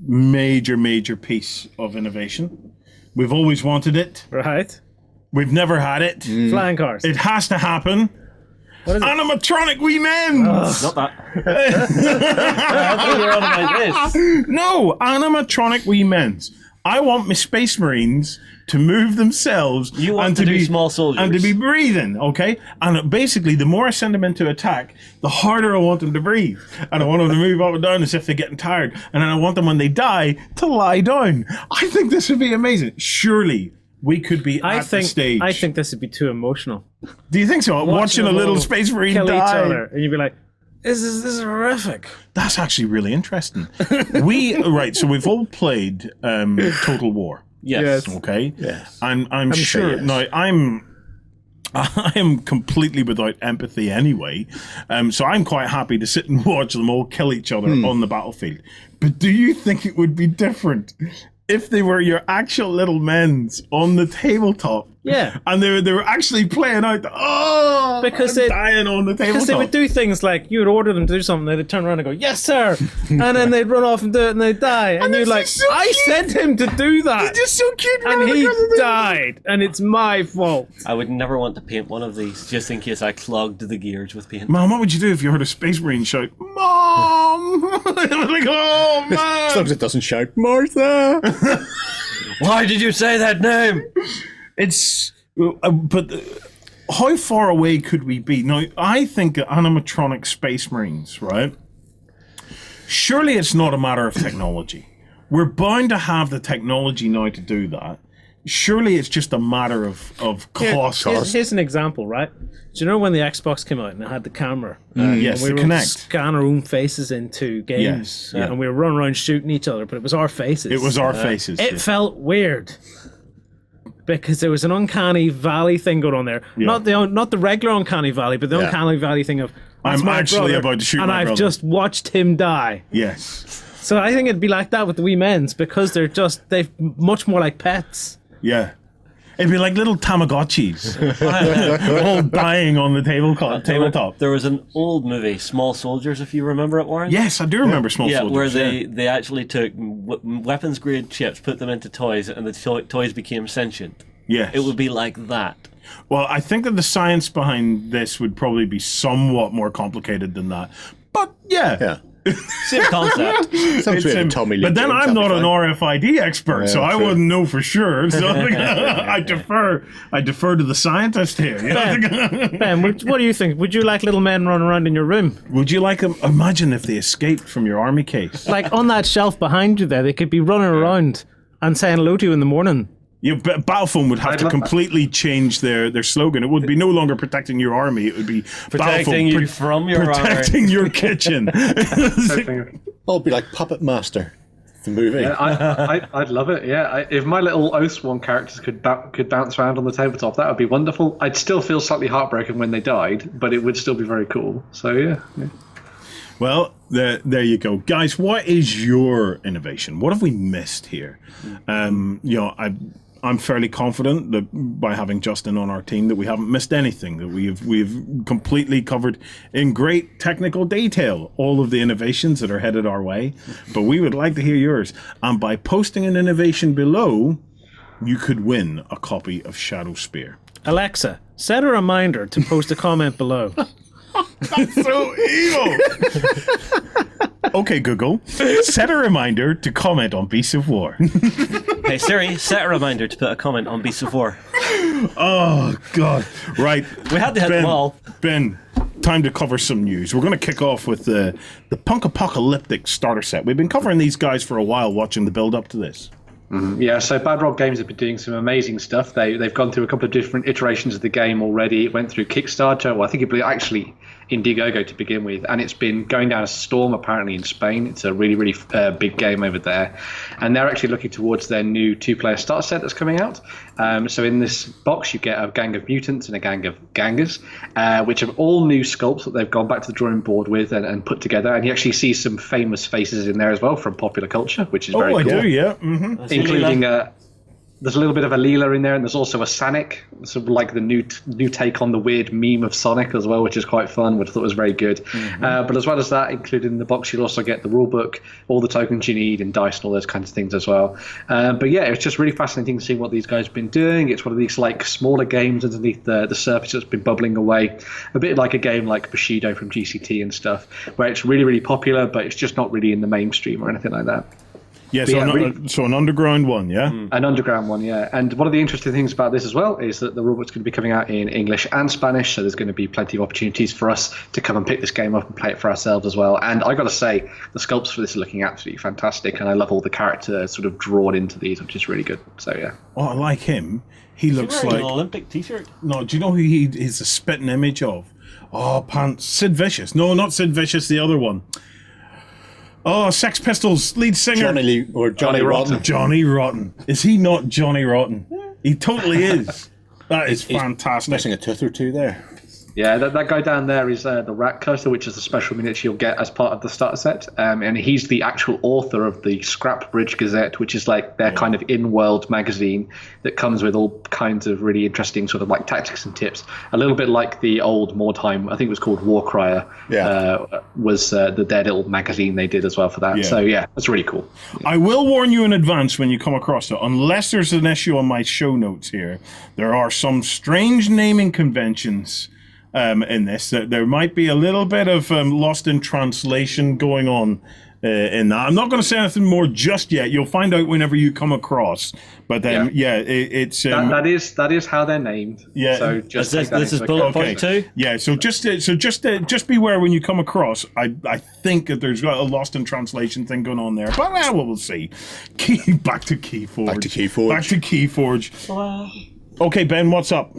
major piece of innovation. We've always wanted it. Right? We've never had it. Flying cars. It has to happen. What is it? Animatronic wee men. Not that. I thought you were on about this. No, animatronic wee men's. I want my Space Marines to move themselves. You want and to do be small soldiers. and to be breathing. Okay, and basically, the more I send them into attack, the harder I want them to breathe, and I want them to move up and down as if they're getting tired, and then I want them when they die to lie down. I think this would be amazing. Surely we could be at the stage. I think this would be too emotional. Do you think so? Watching a them little all Space Marine kill each die. other, and you'd be like, this is horrific. That's actually really interesting. So we've all played Total War. Yes. Okay. Yes. I'm sure. yes. Now I am completely without empathy anyway. So I'm quite happy to sit and watch them all kill each other on the battlefield. But do you think it would be different if they were your actual little men's on the tabletop? Yeah. And they were actually playing out Because I'm they- dying on the tabletop. Because they would do things like, you would order them to do something, they'd turn around and go, yes, sir. And then they'd run off and do it, and they'd die. And they're you're like, just so I cute. sent him to do that. They're just so cute. And running he across the table. died. And it's my fault. I would never want to paint one of these, just in case I clogged the gears with paint. Mom, what would you do if you heard a Space Marine shout, Mom? It was like, oh, As man. long as it doesn't shout, Martha! Why did you say that name? It's, but how far away could we be? Now, I think animatronic Space Marines, right? Surely it's not a matter of technology. We're bound to have the technology now to do that. Surely it's just a matter of cost. Here's an example, right? Do you know when the Xbox came out and it had the camera? Yes, and we the would Kinect. scan our own faces into games. Yes, yeah. And we were running around shooting each other, but it was our faces. It was our faces. It felt weird. Because there was an uncanny valley thing going on there. Yeah. Not the regular uncanny valley, but the uncanny valley thing of, that's I'm my actually brother, about to shoot and my I've brother. just watched him die. Yes. So I think it'd be like that with the wee men's, because they're much more like pets. Yeah. It'd be like little Tamagotchis. all dying on the tabletop. There was an old movie, Small Soldiers, if you remember it, Warren. Yes, I do remember Small Yeah, Soldiers. where they actually took weapons grade chips, put them into toys, and the toys became sentient. Yes. It would be like that. Well, I think that the science behind this would probably be somewhat more complicated than that. But yeah. Same concept. Sounds weird, Tommy Lee but then Jones, I'm that'd not be an fine. RFID expert, so I true. wouldn't know for sure. So I defer to the scientist here. You know? Ben, what do you think? Would you like little men running around in your room? Would you like them? Imagine if they escaped from your army case. Like on that shelf behind you there, they could be running around and saying hello to you in the morning. Battlefone would have to completely change their slogan. It would be no longer protecting your army. It would be Protecting you from your protecting your kitchen. Oh, it'd be like Puppet Master, the movie. Yeah, I'd love it. Yeah, if my little Oathsworn characters could bounce around on the tabletop, that would be wonderful. I'd still feel slightly heartbroken when they died, but it would still be very cool. So yeah. Well, there you go, guys. What is your innovation? What have we missed here? I'm fairly confident that by having Justin on our team, that we haven't missed anything. That we've completely covered in great technical detail all of the innovations that are headed our way. But we would like to hear yours. And by posting an innovation below, you could win a copy of Shadowspear. Alexa, set a reminder to post a comment below. That's so evil. Okay, Google, set a reminder to comment on Beasts of War. Hey Siri, set a reminder to put a comment on Beasts of War. Oh, God. Right. We had to hit them all. Ben, time to cover some news. We're going to kick off with the Punk Apocalyptic starter set. We've been covering these guys for a while, watching the build up to this. Yeah, so Bad Rob Games have been doing some amazing stuff. They've gone through a couple of different iterations of the game already. It went through Kickstarter. Well, I think it actually Indiegogo to begin with, and it's been going down a storm apparently in Spain. It's a really, really big game over there, and they're actually looking towards their new 2-player starter set that's coming out. So in this box, you get a gang of mutants and a gang of gangers, which are all new sculpts that they've gone back to the drawing board with and put together. And you actually see some famous faces in there as well from popular culture, which is very cool. I do, yeah. Mm-hmm. Including there's a little bit of a Leela in there, and there's also a Sonic, sort of like the new take on the weird meme of Sonic as well, which is quite fun, which I thought was very good. But as well as that, included in the box, you'll also get the rulebook, all the tokens you need, and dice and all those kinds of things as well. But yeah, it's just really fascinating to see what these guys have been doing. It's one of these like smaller games underneath the surface that's been bubbling away, a bit like a game like Bushido from GCT and stuff, where it's really, really popular, but it's just not really in the mainstream or anything like that. Yeah, so an underground one, yeah? An underground one, yeah. And one of the interesting things about this as well is that the rulebook's going to be coming out in English and Spanish, so there's going to be plenty of opportunities for us to come and pick this game up and play it for ourselves as well. And I got to say, the sculpts for this are looking absolutely fantastic, and I love all the characters sort of drawn into these, which is really good. So, yeah. Oh, I like him. He looks like an Olympic t-shirt. No, do you know who he is a spitting image of? Oh, pants. Sid Vicious. No, not Sid Vicious, the other one. Oh, Sex Pistols lead singer. Johnny Rotten. Johnny Rotten. Is he not Johnny Rotten? He totally is. That is He's fantastic. missing a tooth or two there. Yeah, that guy down there is the Rat Cutter, which is a special miniature you'll get as part of the starter set. And he's the actual author of the Scrap Bridge Gazette, which is like their kind of in-world magazine that comes with all kinds of really interesting sort of like tactics and tips. A little bit like the old Mordheim, I think it was called Warcrier, was the their little magazine they did as well for that. Yeah. So yeah, that's really cool. I will warn you in advance when you come across it, unless there's an issue on my show notes here, there are some strange naming conventions in this. There might be a little bit of lost in translation going on in that. I'm not going to say anything more just yet. You'll find out whenever you come across. But then, it's that is how they're named. Yeah. So just this is bullet point 2. Yeah. So just beware when you come across. I think that there's got a lost in translation thing going on there. But we'll see. Back to Keyforge. Okay, Ben, what's up?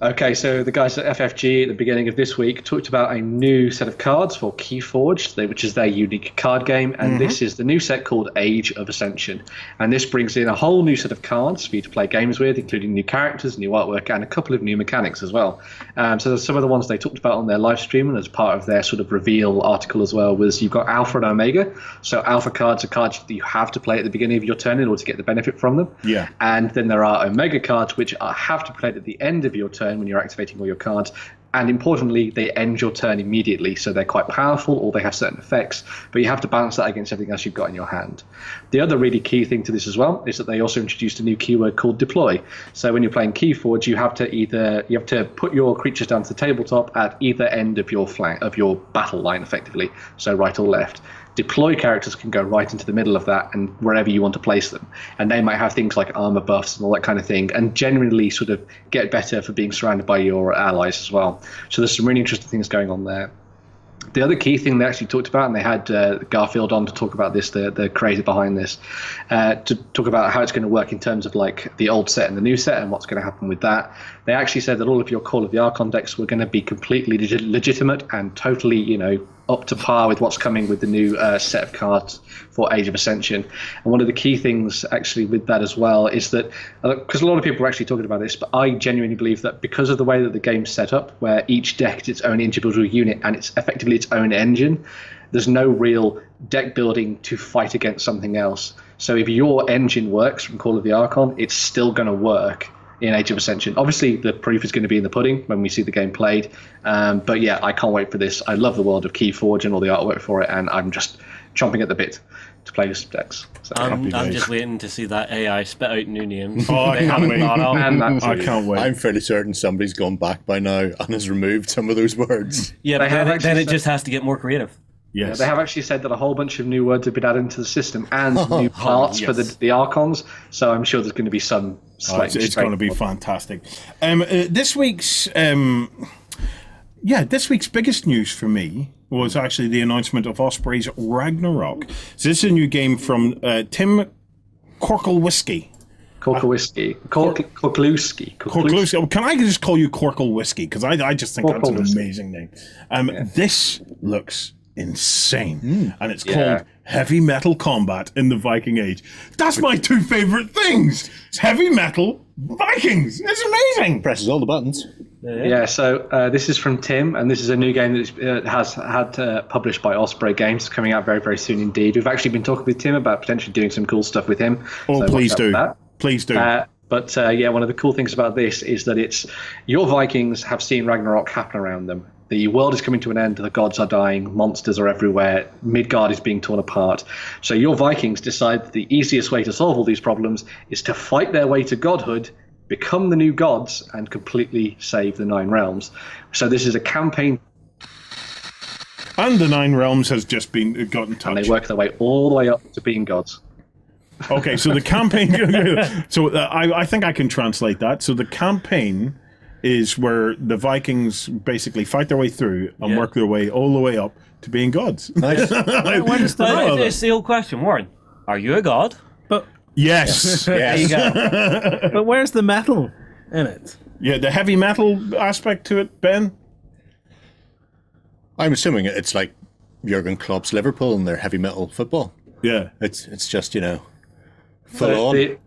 Okay, so the guys at FFG at the beginning of this week talked about a new set of cards for Keyforge, which is their unique card game, and this is the new set called Age of Ascension. And this brings in a whole new set of cards for you to play games with, including new characters, new artwork, and a couple of new mechanics as well. So there's some of the ones they talked about on their live stream, and as part of their sort of reveal article as well, was you've got Alpha and Omega. So Alpha cards are cards that you have to play at the beginning of your turn in order to get the benefit from them. Yeah. And then there are Omega cards, which have to play at the end of your turn when you're activating all your cards, and importantly they end your turn immediately, so they're quite powerful or they have certain effects, but you have to balance that against everything else you've got in your hand. The other really key thing to this as well is that they also introduced a new keyword called deploy. So when you're playing Keyforge, you have to put your creatures down to the tabletop at either end of your battle line effectively, so right or left. Deploy characters can go right into the middle of that and wherever you want to place them. And they might have things like armor buffs and all that kind of thing, and generally sort of get better for being surrounded by your allies as well. So there's some really interesting things going on there. The other key thing they actually talked about, and they had Garfield on to talk about this, the creator behind this, to talk about how it's going to work in terms of like the old set and the new set and what's going to happen with that. They actually said that all of your Call of the Archon decks were going to be completely legitimate and totally, you know, up to par with what's coming with the new set of cards for Age of Ascension. And one of the key things actually with that as well is that, because a lot of people are actually talking about this, but I genuinely believe that because of the way that the game's set up, where each deck is its own individual unit and it's effectively its own engine, there's no real deck building to fight against something else. So if your engine works from Call of the Archon, it's still going to work in Age of Ascension. Obviously, the proof is going to be in the pudding when we see the game played. But yeah, I can't wait for this. I love the world of Keyforge and all the artwork for it, and I'm just chomping at the bit to play this decks. So, I'm just waiting to see that AI spit out new names. Oh, I can't wait. I can't wait. I'm fairly certain somebody's gone back by now and has removed some of those words. Yeah, but then it just has to get more creative. Yes. Yeah, they have actually said that a whole bunch of new words have been added into the system and new parts for the Archons. So I'm sure there's going to be some. It's going to be fantastic. This week's biggest news for me was actually the announcement of Osprey's Ragnarok. So this is a new game from Tim Korklewiski. Korklewiski. Can I just call you Korklewiski? Because I just think that's an amazing name. This looks insane, and it's called Heavy Metal Combat in the Viking Age. That's my two favorite things. It's heavy metal, Vikings. It's amazing. Presses all the buttons. Yeah, so this is from Tim, and this is a new game that has had published by Osprey Games, coming out very, very soon indeed. We've actually been talking with Tim about potentially doing some cool stuff with him. Oh, so please do. Please do. But one of the cool things about this is that it's your Vikings have seen Ragnarok happen around them. The world is coming to an end, the gods are dying, monsters are everywhere, Midgard is being torn apart. So your Vikings decide that the easiest way to solve all these problems is to fight their way to godhood, become the new gods, and completely save the Nine Realms. So this is a campaign. And the Nine Realms has just been gotten touched. And they work their way all the way up to being gods. Okay, so the campaign... I think I can translate that. So the campaign is where the Vikings basically fight their way through and work their way all the way up to being gods. Nice. It's the old question, Warren. Are you a god? But yes. There you go. But where's the metal in it? Yeah, the heavy metal aspect to it, Ben? I'm assuming it's like Jurgen Klopp's Liverpool and their heavy metal football. Yeah. It's just, full on.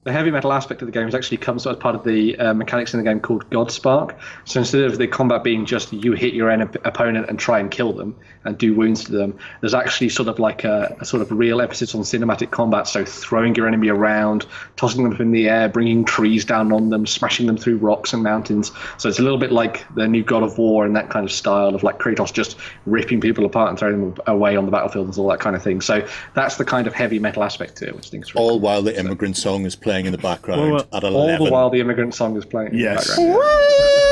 The heavy metal aspect of the game actually comes as part of the mechanics in the game called Godspark. So instead of the combat being just you hit your opponent and try and kill them and do wounds to them, there's actually sort of like a sort of real emphasis on cinematic combat. So throwing your enemy around, tossing them up in the air, bringing trees down on them, smashing them through rocks and mountains. So it's a little bit like the new God of War and that kind of style of like Kratos just ripping people apart and throwing them away on the battlefield and all that kind of thing. So that's the kind of heavy metal aspect to it, which I think is really all cool. while the immigrant song is playing in the background at 11. All the while the immigrant song is playing in the background.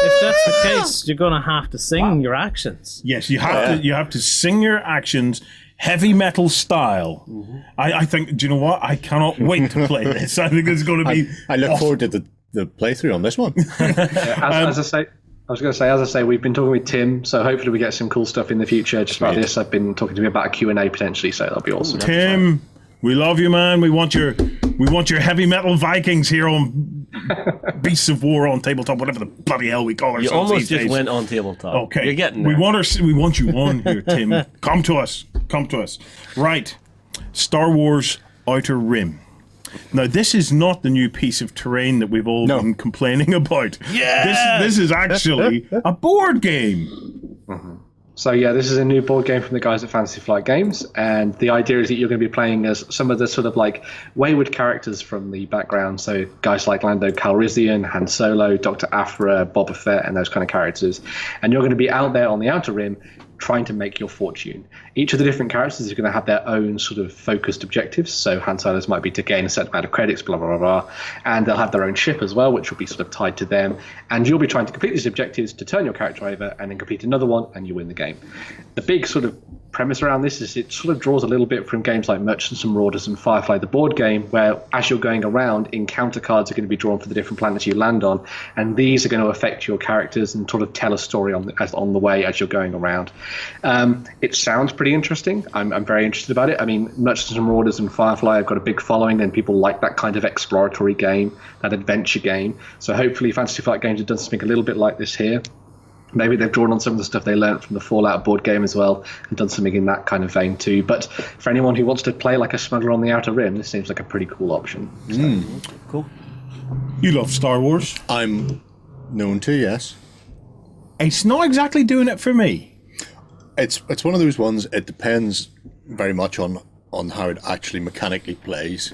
If that's the case, you're going to have to sing your actions. Yes, you have to sing your actions heavy metal style. Mm-hmm. I think, do you know what? I cannot wait to play this. I think it's going to be I look forward to the playthrough on this one. As I say, we've been talking with Tim, so hopefully we get some cool stuff in the future just about this. I've been talking to him about a Q&A potentially, so that'll be awesome. Tim, we love you, man. We want your heavy metal Vikings here on Beasts of War on Tabletop, whatever the bloody hell we call ourselves. You almost these days. went on Tabletop. Okay, you're getting there. We want you on here, Tim. Come to us. Right, Star Wars Outer Rim. Now, this is not the new piece of terrain that we've all been complaining about. Yeah, this is actually a board game. Mm-hmm. So this is a new board game from the guys at Fantasy Flight Games, and the idea is that you're going to be playing as some of the sort of like wayward characters from the background. So guys like Lando Calrissian, Han Solo, Dr. Aphra, Boba Fett, and those kind of characters. And you're going to be out there on the Outer Rim trying to make your fortune. Each of the different characters is going to have their own sort of focused objectives. So Han Solo's might be to gain a certain amount of credits, blah, blah, blah, blah. And they'll have their own ship as well, which will be sort of tied to them. And you'll be trying to complete these objectives to turn your character over and then complete another one, and you win the game. The big sort of premise around this is it sort of draws a little bit from games like Merchants and Marauders and Firefly, the board game, where as you're going around, encounter cards are going to be drawn for the different planets you land on, and these are going to affect your characters and sort of tell a story on the way as you're going around. It sounds pretty interesting. I'm very interested about it. I mean, Merchants and Marauders and Firefly have got a big following, and people like that kind of exploratory game, that adventure game. So hopefully Fantasy Flight Games have done something a little bit like this here. Maybe they've drawn on some of the stuff they learned from the Fallout board game as well and done something in that kind of vein too. But for anyone who wants to play like a smuggler on the Outer Rim, this seems like a pretty cool option. So. Cool. You love Star Wars. I'm known to, yes. It's not exactly doing it for me. It's one of those ones, it depends very much on how it actually mechanically plays,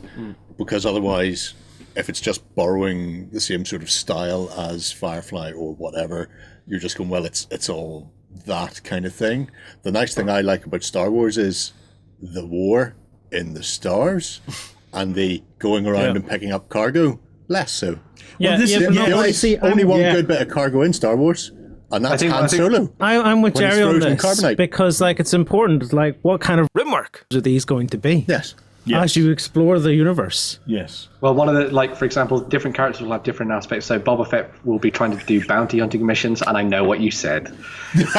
because otherwise, if it's just borrowing the same sort of style as Firefly or whatever, you're just going, well, it's all that kind of thing. The nice thing I like about Star Wars is the war in the stars and the going around and picking up cargo, less so. Yeah, Only one good bit of cargo in Star Wars, and that's Han Solo. I'm with when he's Jerry on frozen in this carbonite. because, like, it's important. Like, what kind of rimwork are these going to be? Yes. As you explore the universe. Yes. Well, one of the, like, for example, different characters will have different aspects. So Boba Fett will be trying to do bounty hunting missions, and I know what you said. Lando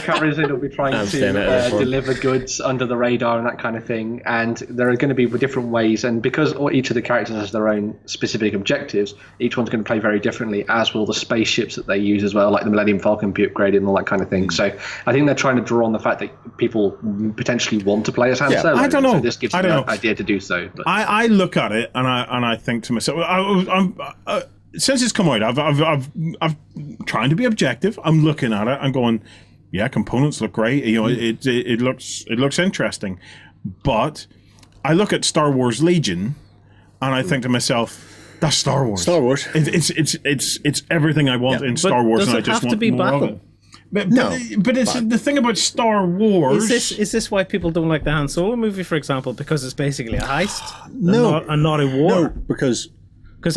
Calrissian will be trying to deliver goods under the radar and that kind of thing. And there are going to be different ways, and because each of the characters has their own specific objectives, each one's going to play very differently, as will the spaceships that they use as well, like the Millennium Falcon be upgraded and all that kind of thing. So I think they're trying to draw on the fact that people potentially want to play as Han Solo. I don't know. So this gives them an idea to do so. But. I look at it and I think to myself, since it's come out, I've trying to be objective. I'm looking at it. I'm going, yeah, components look great. You know, it looks interesting, but I look at Star Wars Legion and I think to myself, that's Star Wars. Star Wars. It's everything I want in Star Wars, and I just want more of it. But it's the thing about Star Wars. Is this why people don't like the Han Solo movie, for example? Because it's basically a heist, No, and not a war. No, because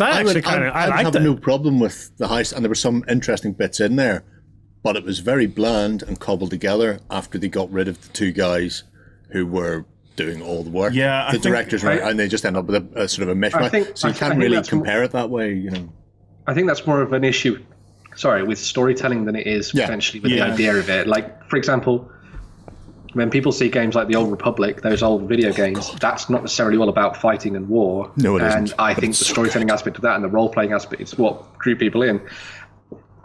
I actually I liked have it. no problem with the heist, and there were some interesting bits in there, but it was very bland and cobbled together after they got rid of the two guys who were doing all the work. Yeah, the directors were, and they just end up with a sort of a mishmash. So you can't really compare it that way, you know. I think that's more of an issue. Sorry, with storytelling than it is potentially with the idea of it. Like, for example, when people see games like the Old Republic, those old video games, that's not necessarily all about fighting and war. No, it and isn't. I think the storytelling aspect of that and the role-playing aspect is what drew people in.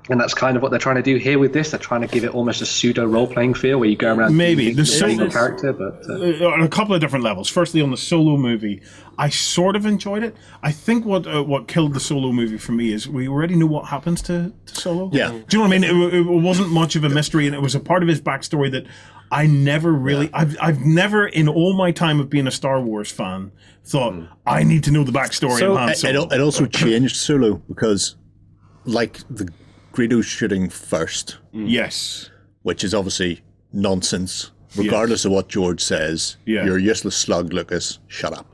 And that's kind of what they're trying to do here with this. They're trying to give it almost a pseudo role-playing feel where you go around maybe the single character, but on a couple of different levels. Firstly, on the Solo movie, I sort of enjoyed it. I think what killed the Solo movie for me is we already knew what happens to Solo. Yeah. Do you know what I mean? It wasn't much of a mystery, and it was a part of his backstory that I never really. I've never, in all my time of being a Star Wars fan, thought I need to know the backstory of Han Solo. It also changed Solo because, like the Greedo shooting first, yes, which is obviously nonsense, regardless of what George says. Yeah. You're a useless slug, Lucas. Shut up.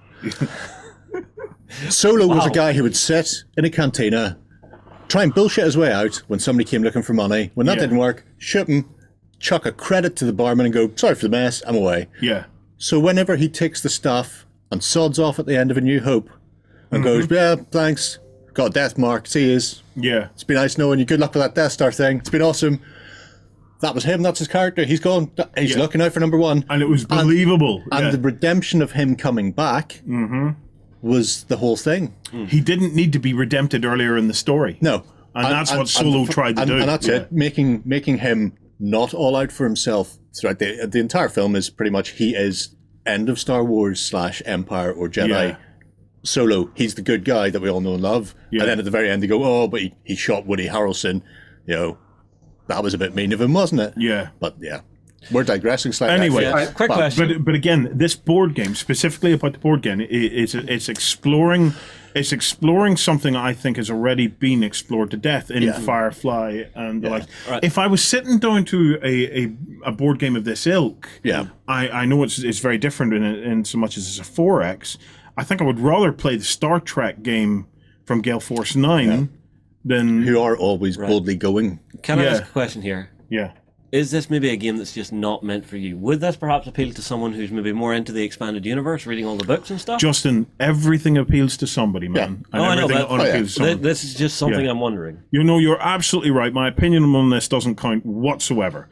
Solo was a guy who would sit in a cantina, try and bullshit his way out when somebody came looking for money. When that didn't work, shoot him, chuck a credit to the barman and go, sorry for the mess, I'm away. Yeah. So whenever he takes the stuff and sods off at the end of A New Hope and goes, yeah, thanks, got a death mark, see yous. Yeah. It's been nice knowing you. Good luck with that Death Star thing. It's been awesome. That was him. That's his character. He's gone. He's looking out for number one. And it was believable. And the redemption of him coming back was the whole thing. He didn't need to be redempted earlier in the story. No. And that's what Solo tried to do. And that's it. Making him not all out for himself throughout the entire film is pretty much he is end of Star Wars / Empire or Jedi. Yeah. Solo, he's the good guy that we all know and love. Yeah. And then at the very end they go, oh, but he shot Woody Harrelson. You know, that was a bit mean of him, wasn't it? Yeah. But yeah, we're digressing slightly. Anyway, quick question. But again, this board game, specifically about the board game, it's exploring something I think has already been explored to death in Firefly and the like. Right. If I was sitting down to a board game of this ilk, I know it's very different in so much as it's a 4X. I think I would rather play the Star Trek game from Gale Force 9 than... Who are always boldly going. Can I ask a question here? Yeah. is this maybe a game that's just not meant for you? Would this perhaps appeal to someone who's maybe more into the expanded universe, reading all the books and stuff? Justin, everything appeals to somebody, man. Yeah. And I know, everything but unappeals to someone. this is just something Yeah. I'm wondering. You know, you're absolutely right. My opinion on this doesn't count whatsoever.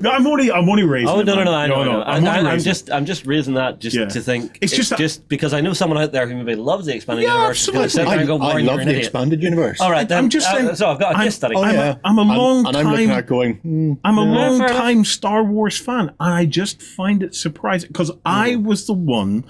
No, I'm only raising. Oh it, no, man. I know. I'm just raising that just Yeah. to think. It's just that- just because I know someone out there who maybe loves the expanded Yeah, universe. is gonna sit absolutely. there and go, I "Warren, you're love an the idiot." expanded universe. All right, then. I'm just saying. So I've got a case study. I'm yeah. a long and I'm looking time. at going, I'm a long fair time Star Wars fan, and I just find it surprising because I was the one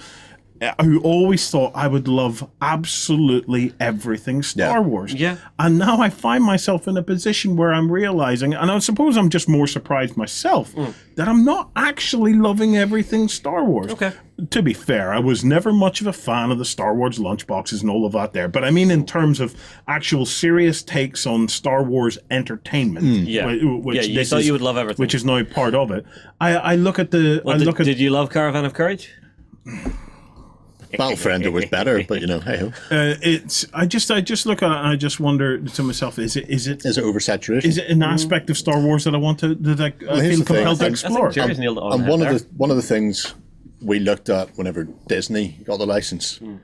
who always thought I would love absolutely everything Star Wars. Yeah. And now I find myself in a position where I'm realizing, and I suppose I'm just more surprised myself, that I'm not actually loving everything Star Wars. Okay. To be fair, I was never much of a fan of the Star Wars lunchboxes and all of that there. But I mean, in terms of actual serious takes on Star Wars entertainment, Yeah. which Yeah, you this thought is, you would love everything. which is now part of it. I look at the. Well, did you love Caravan of Courage? Battlefriend was better, but hey ho. It's. I just look at it and I just wonder to myself: is it Is it oversaturation? is it an aspect of Star Wars that I want to that I here's feel the thing. compelled to I I explore? think Jerry's nailed it on And the head one of the things we looked at whenever Disney got the license, and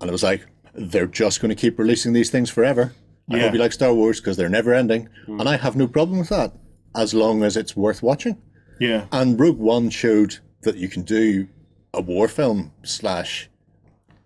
it was like, they're just going to keep releasing these things forever. I Yeah. hope you like Star Wars because they're never ending, and I have no problem with that as long as it's worth watching. Yeah. And Rogue One showed that you can do a war film /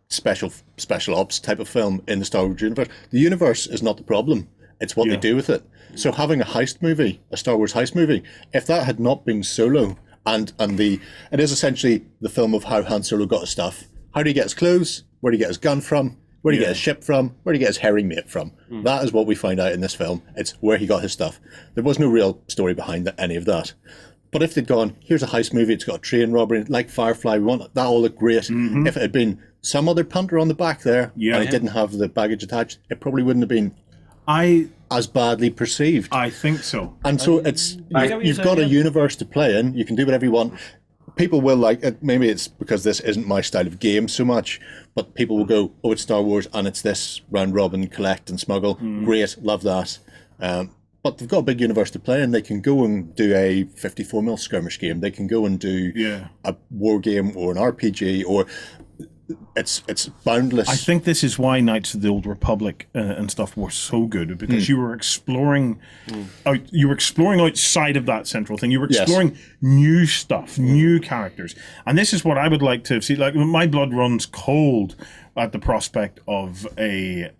special ops type of film in the Star Wars universe. The universe is not the problem. It's what Yeah. they do with it. So having a heist movie, a Star Wars heist movie, if that had not been Solo, and it is essentially the film of how Han Solo got his stuff. How did he get his clothes? Where did he get his gun from? Where did he get his ship from? Where did he get his herring mate from? That is what we find out in this film. It's where he got his stuff. There was no real story behind any of that. But if they'd gone, here's a heist movie, it's got a train robbery, like Firefly, we want that all looked great. If it had been some other punter on the back there, and it didn't have the baggage attached, it probably wouldn't have been as badly perceived. I think so. And so it's you've got a universe to play in. You can do whatever you want. People will like it. Maybe it's because this isn't my style of game so much, but people will go, "Oh, it's Star Wars, and it's this round robin, collect and smuggle. Great, love that." But they've got a big universe to play in. They can go and do a 54mm skirmish game. They can go and do a war game or an RPG, or it's boundless. I think this is why Knights of the Old Republic and stuff were so good, because you were exploring outside of that central thing. You were exploring new stuff, new characters, and this is what I would like to see. Like, my blood runs cold at the prospect of a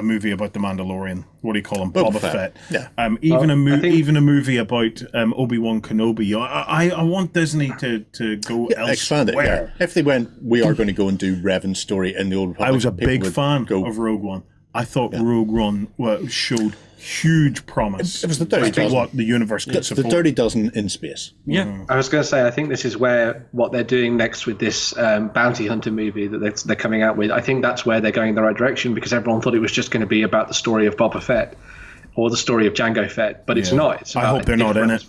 movie about the Mandalorian. What do you call him? Boba Fett. Yeah. Even a movie about Obi-Wan Kenobi. I want Disney to go elsewhere. expand it. Yeah. If they went, we are going to go and do Revan's story in the Old Republic. I was a people big would fan go, of Rogue One. I thought Rogue One showed huge promise. It was the Dirty Dozen. What the universe could the support. Dirty Dozen in space. Yeah. I was going to say, I think this is where what they're doing next with this bounty hunter movie that they're coming out with. I think that's where they're going in the right direction, because everyone thought it was just going to be about the story of Boba Fett or the story of Jango Fett, but it's not. It's I about hope they're not in it.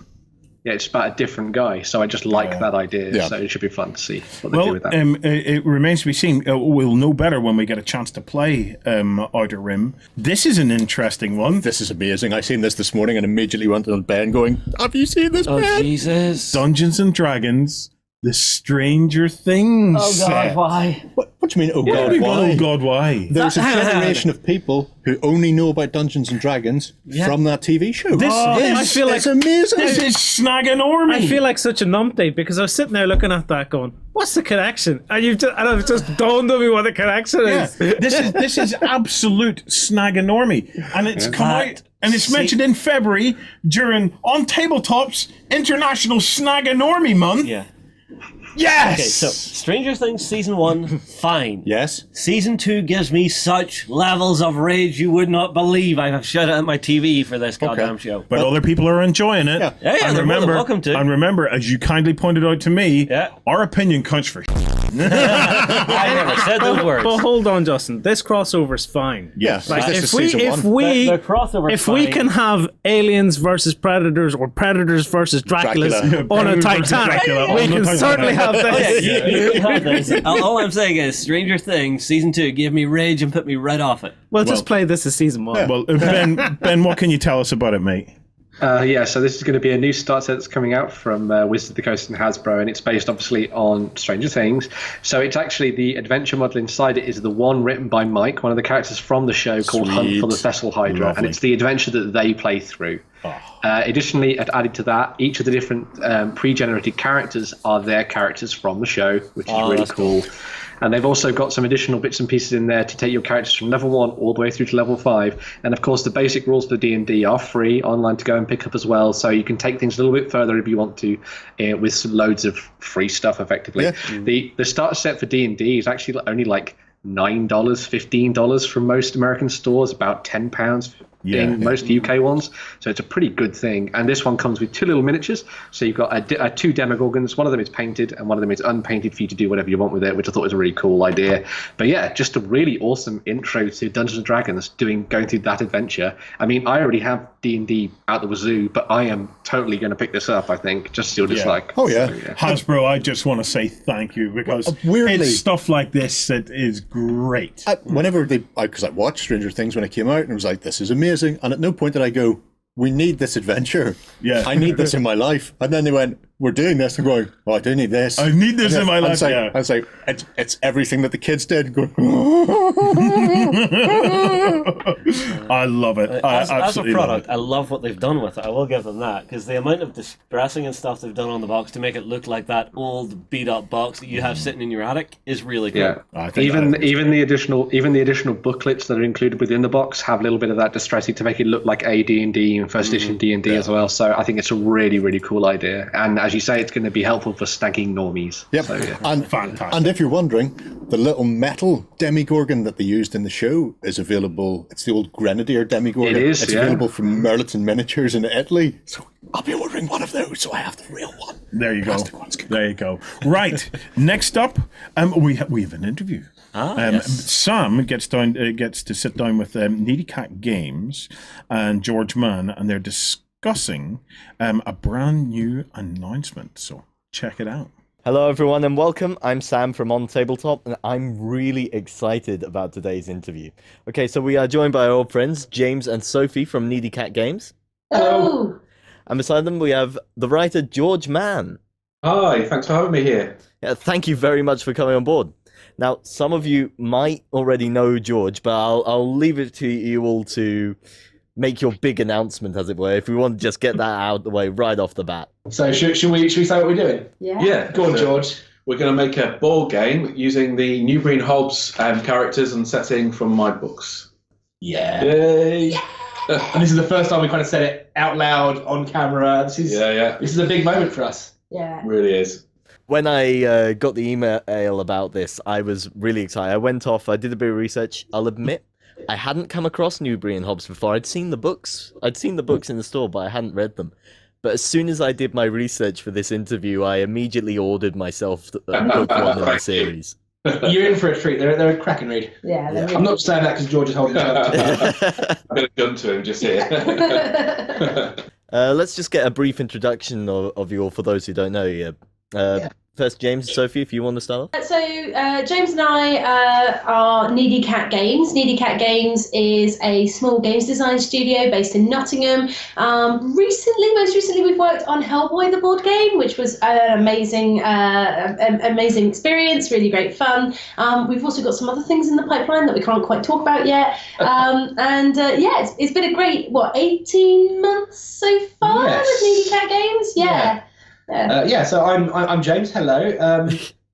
Yeah, it's about a different guy. So I just like that idea. Yeah. So it should be fun to see what they do with that. It remains to be seen. We'll know better when we get a chance to play Outer Rim. This is an interesting one. This is amazing. I seen this morning and immediately went to Ben going, have you seen this, Oh Ben? Jesus! Dungeons and Dragons: The Stranger Things. Oh God! set. Why? What do you mean, oh God, Oh why? God, why? There's a Hang on. generation of people who only know about Dungeons and Dragons from that TV show. I feel like it's amazing. This is Snaganormy. I feel like such a numpty, because I was sitting there looking at that going, what's the connection? And it's just dawned on me what the connection Yeah, is. this is absolute Snaganormy, and it's come out, and it's mentioned in February during OnTableTop's International Snaganormy Month. Yeah. Yes. Okay, so Stranger Things season 1, fine. Yes. Season 2 gives me such levels of rage you would not believe. I have shut out my TV for this goddamn show. But other people are enjoying it. Yeah. Yeah, and they're more than welcome to. And remember, as you kindly pointed out to me, Yeah. our opinion counts for I never said those words. But hold on, Justin. This crossover's fine. Yes. Like, This if is we season if one. we The crossover's if we fine. can have aliens versus predators or predators versus Draculas Dracula. on a Predators versus Titanic, Dracula we on the can Titanic. certainly have this. You can have this. All I'm saying is, Stranger Things season 2 gave me rage and put me right off it. Well, just play this as season 1. Well, Ben, what can you tell us about it, mate? So this is going to be a new start set that's coming out from Wizards of the Coast and Hasbro, and it's based obviously on Stranger Things. So it's actually the adventure model inside it is the one written by Mike, one of the characters from the show, called Hunt for the Thessal Hydra, Lovely. and it's the adventure that they play through. Additionally, added to that, each of the different pre-generated characters are their characters from the show, which is really that's cool. And they've also got some additional bits and pieces in there to take your characters from level 1 all the way through to level 5. And of course, the basic rules for D&D are free online to go and pick up as well. So you can take things a little bit further if you want to, with some loads of free stuff, effectively. Yeah. The starter set for D&D is actually only like $9, $15 from most American stores, about £10 in most UK ones. So it's a pretty good thing. And this one comes with 2 little miniatures. So you've got 2 Demogorgons. One of them is painted and one of them is unpainted for you to do whatever you want with it, which I thought was a really cool idea. But yeah, just a really awesome intro to Dungeons and Dragons, going through that adventure. I mean, I already have D&D out the wazoo, but I am totally going to pick this up, I think, just to see what it's like. Oh, yeah. So, Hasbro, I just want to say thank you, because weirdly- it's stuff like this that is great. Whenever because I watched Stranger Things when it came out, and it was like, this is amazing. And at no point did I go, we need this adventure. Yeah. I need this in my life. And then they went, we're doing this. I'm going, oh, I do need this. I need this in my And life, it's like, yeah. I was like, it's everything that the kids did. Going, I love it. I As a absolutely love product, it. I love what they've done with it. I will give them that, because the amount of distressing and stuff they've done on the box to make it look like that old beat up box that you have sitting in your attic is really cool. yeah. I think Even that- the additional booklets that are included within the box have a little bit of that distressing to make it look like AD&D and first edition D&D as well. So I think it's a really, really cool idea. And as you say, it's going to be helpful for snagging normies. Yep. So, yeah. And, Fantastic. and if you're wondering, the little metal Demigorgon that they used in the show is available. It's the old Grenadier Demigorgon. It is, It's yeah. available from Merliton Miniatures in Italy. So I'll be ordering one of those, so I have the real one. There you go. Plastic ones can There you go. Right. Next up, we have an interview. Yes. Sam gets to sit down with Needy Cat Games and George Mann, and they're discussing a brand new announcement. So check it out. Hello, everyone, and welcome. I'm Sam from OnTableTop, and I'm really excited about today's interview. Okay, so we are joined by our old friends, James and Sophie from Needy Cat Games. Hello. And beside them, we have the writer, George Mann. Hi, thanks for having me here. Yeah, thank you very much for coming on board. Now, some of you might already know George, but I'll leave it to you all to make your big announcement, as it were, if we want to just get that out of the way right off the bat. So should we say what we're doing? Yeah. Yeah, go on, George. We're going to make a board game using the Newbury Hobbes characters and setting from my books. Yeah. Yay! And this is the first time we kind of said it out loud on camera. This is This is a big moment for us. Yeah. Really is. When I got the email about this, I was really excited. I went off, I did a bit of research. I'll admit, I hadn't come across Newbury and Hobbes before. I'd seen the books in the store, but I hadn't read them. But as soon as I did my research for this interview, I immediately ordered myself book one in the series. You're in for a treat. They're a cracking read. Yeah. Yeah. I'm not saying that because George is holding it up. I'm going to gun to him just here. Let's just get a brief introduction of you all for those who don't know you. First, James and Sophie, if you want to start off. So James and I are Needy Cat Games. Needy Cat Games is a small games design studio based in Nottingham. Most recently, we've worked on Hellboy, the board game, which was an amazing experience, really great fun. We've also got some other things in the pipeline that we can't quite talk about yet. It's been a great 18 months so far with Needy Cat Games. So I'm James. Hello.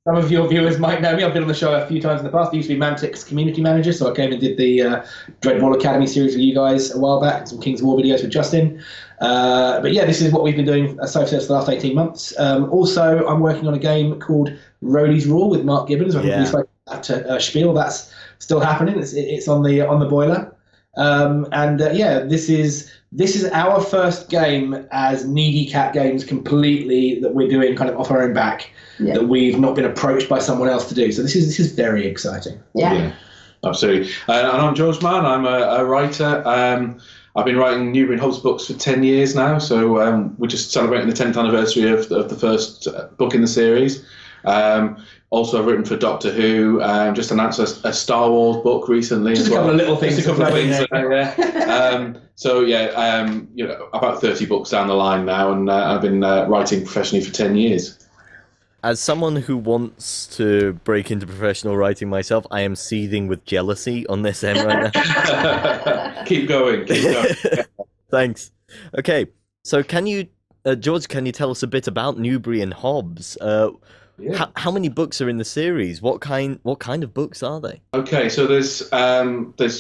Some of your viewers might know me. I've been on the show a few times in the past. I used to be Mantic's community manager, so I came and did the Dreadwall Academy series with you guys a while back, some King's War videos with Justin. This is what we've been doing, as Sophie says, for the last 18 months. Also, I'm working on a game called Rhodey's Rule with Mark Gibbons. I think we spoke about that Spiel. That's still happening. It's on the boiler. This is This is our first game as Needy Cat Games completely that we're doing kind of off our own back, that we've not been approached by someone else to do. So this is very exciting. Yeah. Absolutely. And I'm George Mann. I'm a writer. I've been writing Newbury Hobbes books for 10 years now. So we're just celebrating the 10th anniversary of the first book in the series. Also, I've written for Doctor Who. Just announced a Star Wars book recently. Just a couple of little things. About 30 books down the line now, and I've been writing professionally for 10 years. As someone who wants to break into professional writing myself, I am seething with jealousy on this end right now. Keep going. Thanks. Okay, so can you, George, can you tell us a bit about Newbury and Hobbes? How many books are in the series? What kind of books are they? Okay, so there's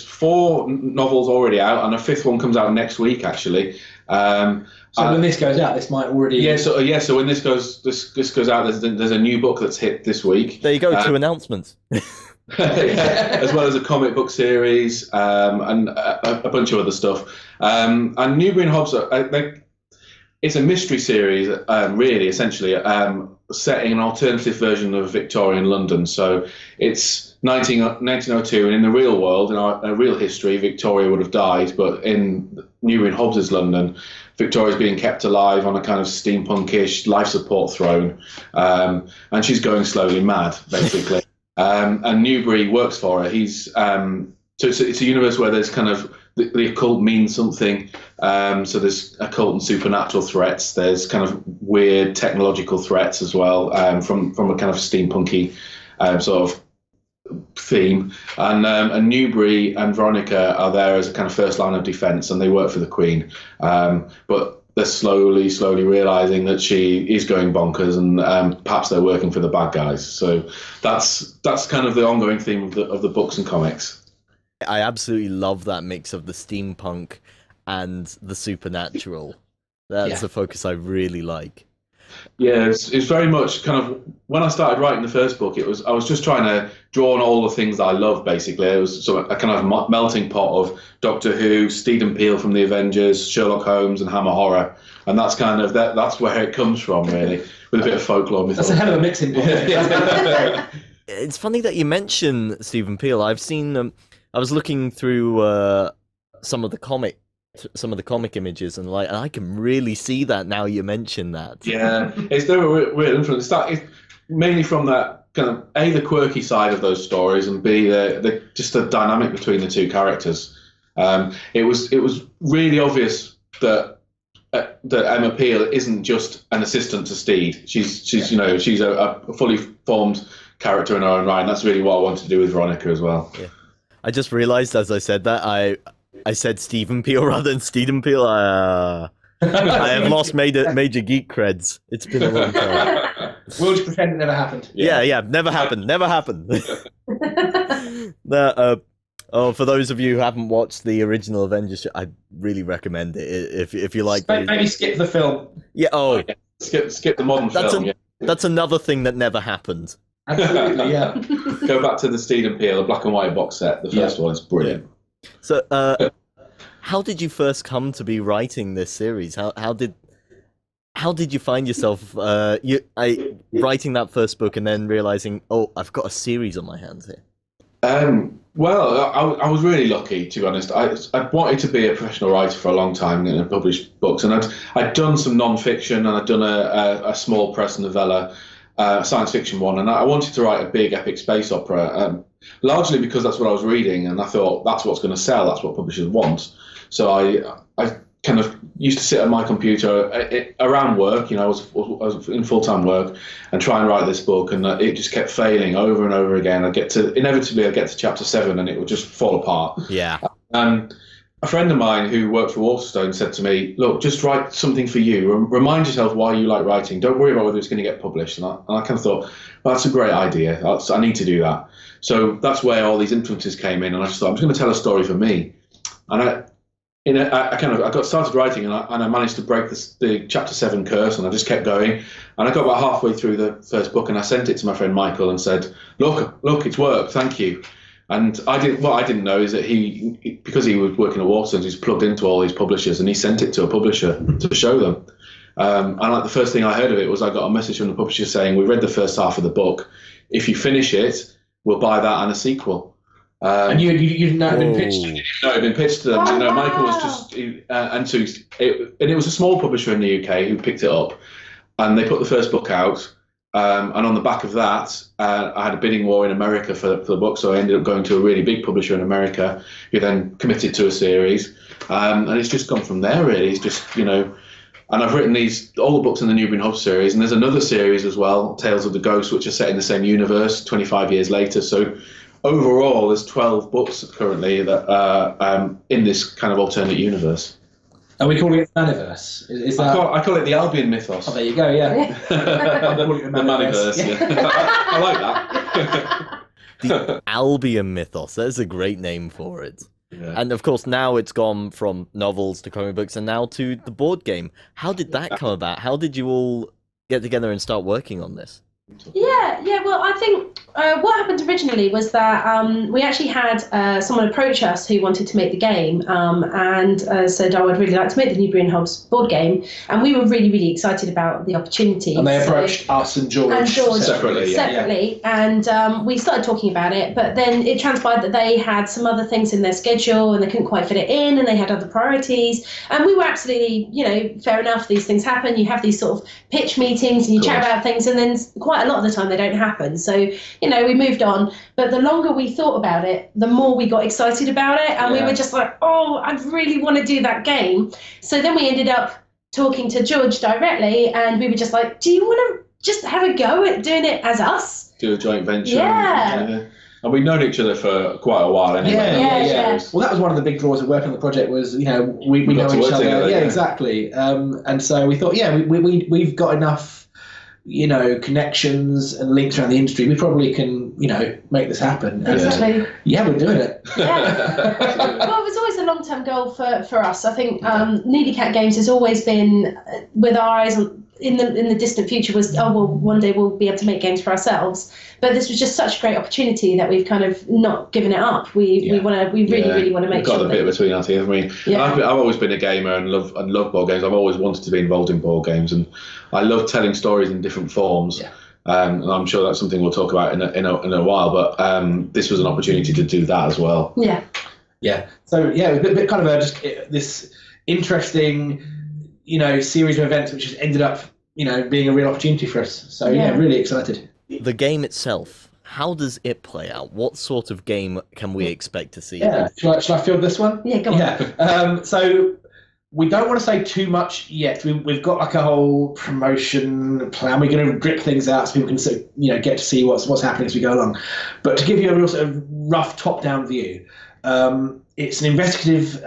4 novels already out, and a 5th one comes out next week, actually. So when this goes out, this might already. So when this goes out, there's a new book that's hit this week. There you go, 2 announcements. As well as a comic book series and a bunch of other stuff. And Newbury and Hobbes, it's a mystery series, really, essentially, setting an alternative version of Victorian London. So it's 1902, and in the real world, in our real history, Victoria would have died, but in Newbury and Hobbes' London, Victoria's being kept alive on a kind of steampunkish life support throne, and she's going slowly mad, basically. And Newbury works for her. He's so it's a universe where there's kind of the occult means something. So there's occult and supernatural threats. There's kind of weird technological threats as well, from a kind of steampunky sort of theme. And Newbury and Veronica are there as a kind of first line of defence, and they work for the Queen. But they're slowly realising that she is going bonkers, and perhaps they're working for the bad guys. So that's kind of the ongoing theme of the books and comics. I absolutely love that mix of the steampunk and the supernatural. That's a focus I really like. Yeah, it's very much kind of, when I started writing the first book, I was just trying to draw on all the things that I love, basically. It was sort of a kind of melting pot of Doctor Who, Steed and Peel from the Avengers, Sherlock Holmes, and Hammer Horror, and that's kind of that's where it comes from, really, with a bit of folklore mythology. That's a hell of a mixing pot. It's funny that you mention Stephen Peel. I've seen I was looking through some of the comic images, and I can really see that now you mention that. Yeah, it's there a real influence. It's mainly from that kind of the quirky side of those stories, and B just the dynamic between the two characters. It was really obvious that Emma Peel isn't just an assistant to Steed. She's a fully formed character in her own right, and that's really what I wanted to do with Veronica as well. Yeah. I just realised as I said that I said Stephen Peel rather than Steed Peel. I have lost major geek creds. It's been a long time. We'll just pretend it never happened. Yeah, never happened. For those of you who haven't watched the original Avengers, I really recommend it. If you like, maybe skip the film. Yeah. Oh, skip the modern film. That's another thing that never happened. Absolutely, yeah. Go back to the Steed and Peel, the black and white box set. The first one is brilliant. So, how did you first come to be writing this series? How did you find yourself writing that first book and then realizing, oh, I've got a series on my hands here? Well, I was really lucky, to be honest. I wanted to be a professional writer for a long time and publish books, and I'd done some non-fiction, and I'd done a small press novella. Science fiction one, and I wanted to write a big epic space opera, largely because that's what I was reading, and I thought that's what's going to sell, that's what publishers want. So I kind of used to sit at my computer around work, I was in full-time work, and try and write this book, and it just kept failing over and over again. I'd get to chapter 7 and it would just fall apart. Yeah. A friend of mine who worked for Waterstone said to me, look, just write something for you. Remind yourself why you like writing. Don't worry about whether it's going to get published. And I kind of thought, well, that's a great idea. I need to do that. So that's where all these influences came in. And I just thought, I'm just going to tell a story for me. And I got started writing, and I managed to break the chapter 7 curse, and I just kept going. And I got about halfway through the first book, and I sent it to my friend Michael and said, look, it's worked. Thank you. And what I didn't know is that because he was working at Waterstones, he's plugged into all these publishers, and he sent it to a publisher to show them. And like the first thing I heard of it was I got a message from the publisher saying, "We read the first half of the book. If you finish it, we'll buy that and a sequel." And you didn't know it had been pitched? No, it had been pitched to them. Oh, Michael was wow. just, and it was a small publisher in the UK who picked it up, and they put the first book out. And on the back of that, I had a bidding war in America for the book, so I ended up going to a really big publisher in America, who then committed to a series, and it's just gone from there. Really, it's just and I've written all the books in the Newbury Hobbes series, and there's another series as well, Tales of the Ghost, which are set in the same universe 25 years later. So overall, there's 12 books currently that are in this kind of alternate universe. Are we calling it Maniverse? Is that... I call it the Albion mythos. Oh, there you go, yeah. I call it the Maniverse, yeah. I like that. The Albion mythos. That's a great name for it. Yeah. And of course, now it's gone from novels to comic books and now to the board game. How did that come about? How did you all get together and start working on this? Yeah. Well, I think what happened originally was that we actually had someone approach us who wanted to make the game and said, "Oh, I'd really like to make the Newbury Hobbes board game," and we were really, really excited about the opportunity. And they approached us and George separately. And we started talking about it, but then it transpired that they had some other things in their schedule and they couldn't quite fit it in, and they had other priorities. And we were absolutely, fair enough. These things happen. You have these sort of pitch meetings and you chat about things, and then quite a lot of the time they don't happen. So, we moved on. But the longer we thought about it, the more we got excited about it. And we were just like, oh, I really want to do that game. So then we ended up talking to George directly, and we were just like, do you want to just have a go at doing it as us? Do a joint venture. Yeah. And we've known each other for quite a while anyway. Yeah. Well, that was one of the big draws of working on the project was, we know got to each work other. together, Yeah, exactly. And so we thought, we've got enough, connections and links around the industry. We probably can, make this happen. And, Exactly. we're doing it. Yeah. Well, it was always a long-term goal for us. I think Needy Cat Games has always been with our eyes in the distant future was, one day we'll be able to make games for ourselves. But this was just such a great opportunity that we've kind of not given it up. We really want to make sure. We've got a bit between our teeth. I mean, I've always been a gamer and love board games. I've always wanted to be involved in board games, and I love telling stories in different forms. Yeah. And I'm sure that's something we'll talk about in a while. But this was an opportunity to do that as well. Yeah. Yeah. So a bit kind of just this interesting, series of events which has ended up, being a real opportunity for us. So really excited. The game itself, how does it play out? What sort of game can we expect to see? Yeah. Shall I field this one? Yeah, go on. Yeah. So we don't want to say too much yet. We've got like a whole promotion plan. We're going to drip things out so people can sort of, get to see what's happening as we go along. But to give you a real sort of rough top-down view, it's an investigative,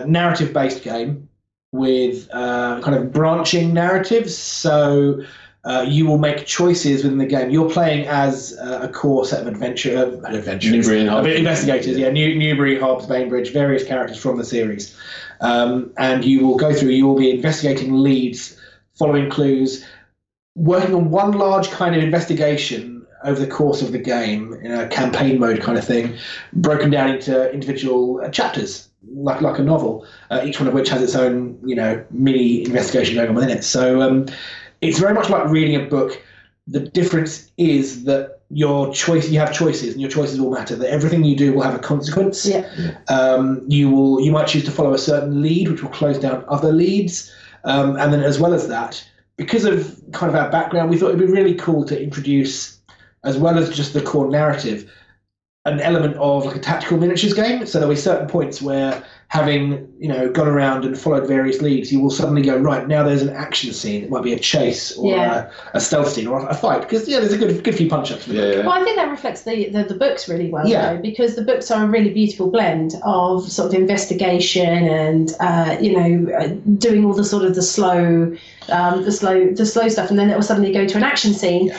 narrative-based game with kind of branching narratives. So you will make choices within the game. You're playing as a core set of investigators. Newbury Hobbes, Bainbridge, various characters from the series. And you will go through, you will be investigating leads, following clues, working on one large kind of investigation over the course of the game in a campaign mode kind of thing, broken down into individual chapters, like a novel, each one of which has its own, mini investigation going on within it. So it's very much like reading a book. The difference is that you have choices, and your choices will matter. That everything you do will have a consequence. Yeah. You might choose to follow a certain lead, which will close down other leads, and then as well as that, because of kind of our background, we thought it'd be really cool to introduce, as well as just the core narrative, an element of like a tactical miniatures game. So there'll be certain points where, having gone around and followed various leads, you will suddenly go, right, now there's an action scene. It might be a chase or a stealth scene or a fight, because there's a good few punch-ups. Well, I think that reflects the books really well, though, because the books are a really beautiful blend of sort of investigation and doing all the sort of the slow stuff, and then it will suddenly go to an action scene.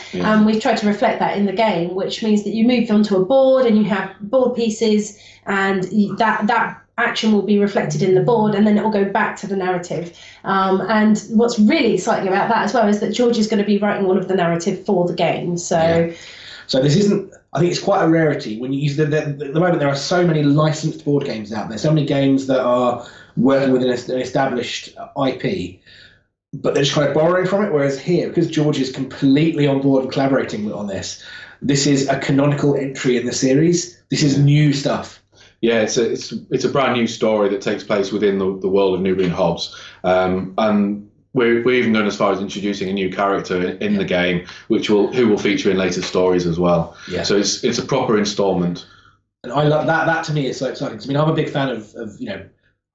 We've tried to reflect that in the game, which means that you move onto a board and you have board pieces, and that action will be reflected in the board, and then it will go back to the narrative. And what's really exciting about that as well is that George is going to be writing all of the narrative for the game. So this isn't, I think it's quite a rarity when you use at the moment. There are so many licensed board games out there, so many games that are working with an established IP, but they're just kind of borrowing from it. Whereas here, because George is completely on board and collaborating on this is a canonical entry in the series. This is new stuff. Yeah, it's a brand new story that takes place within the world of Newbury Hobbes, and we're even going as far as introducing a new character in the game, who will feature in later stories as well. Yeah. So it's a proper installment. And I love that. That to me is so exciting. I mean, I'm a big fan of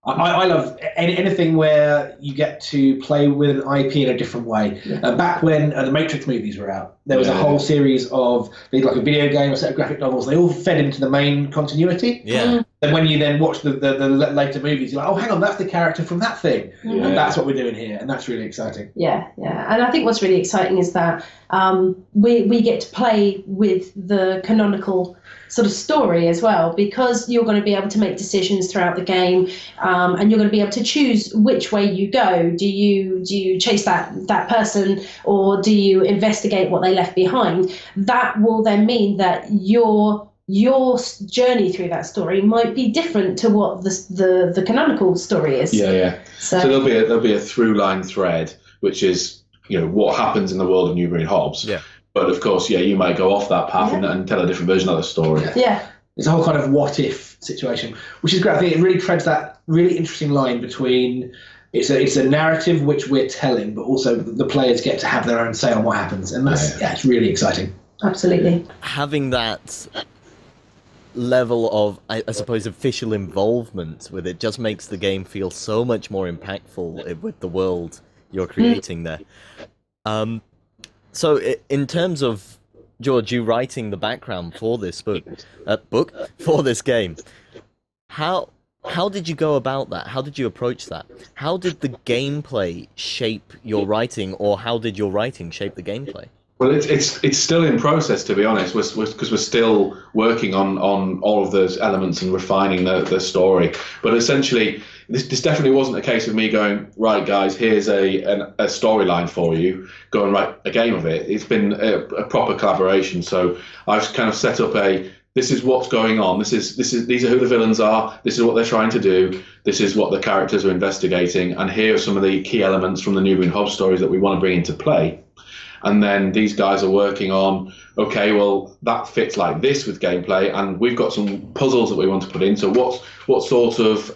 I love anything where you get to play with an IP in a different way. Yeah. Back when the Matrix movies were out, there was a whole series of like a video game, a set of graphic novels. They all fed into the main continuity. Yeah. And when you then watch the later movies, you're like, oh, hang on, that's the character from that thing. Yeah. And that's what we're doing here, and that's really exciting. Yeah. And I think what's really exciting is that we get to play with the canonical sort of story as well, because you're going to be able to make decisions throughout the game, and you're going to be able to choose which way you go. Do you chase that person, or do you investigate what they left behind? That will then mean that your journey through that story might be different to what the canonical story is. Yeah. So there'll be a through line thread, which is what happens in the world of Newbury Hobbes. Yeah. But of course, you might go off that path and tell a different version of the story. Yeah. It's a whole kind of what if situation, which is great. I think it really treads that really interesting line between it's a narrative which we're telling, but also the players get to have their own say on what happens, and that's it's really exciting. Absolutely. Having that level of, I suppose, official involvement with it just makes the game feel so much more impactful with the world you're creating there. So in terms of, George, you writing the background for this for this game, how did you go about that? How did you approach that? How did the gameplay shape your writing, or how did your writing shape the gameplay? Well, it's still in process, to be honest, because we're still working on all of those elements and refining the story. But essentially, this definitely wasn't a case of me going, right, guys, here's a storyline for you, go and write a game of it. It's been a proper collaboration. So I've kind of set up this is what's going on. These are who the villains are. This is what they're trying to do. This is what the characters are investigating. And here are some of the key elements from the Newbury Hobbes stories that we want to bring into play. And then these guys are working on, okay, well, that fits like this with gameplay, and we've got some puzzles that we want to put in. So what sort of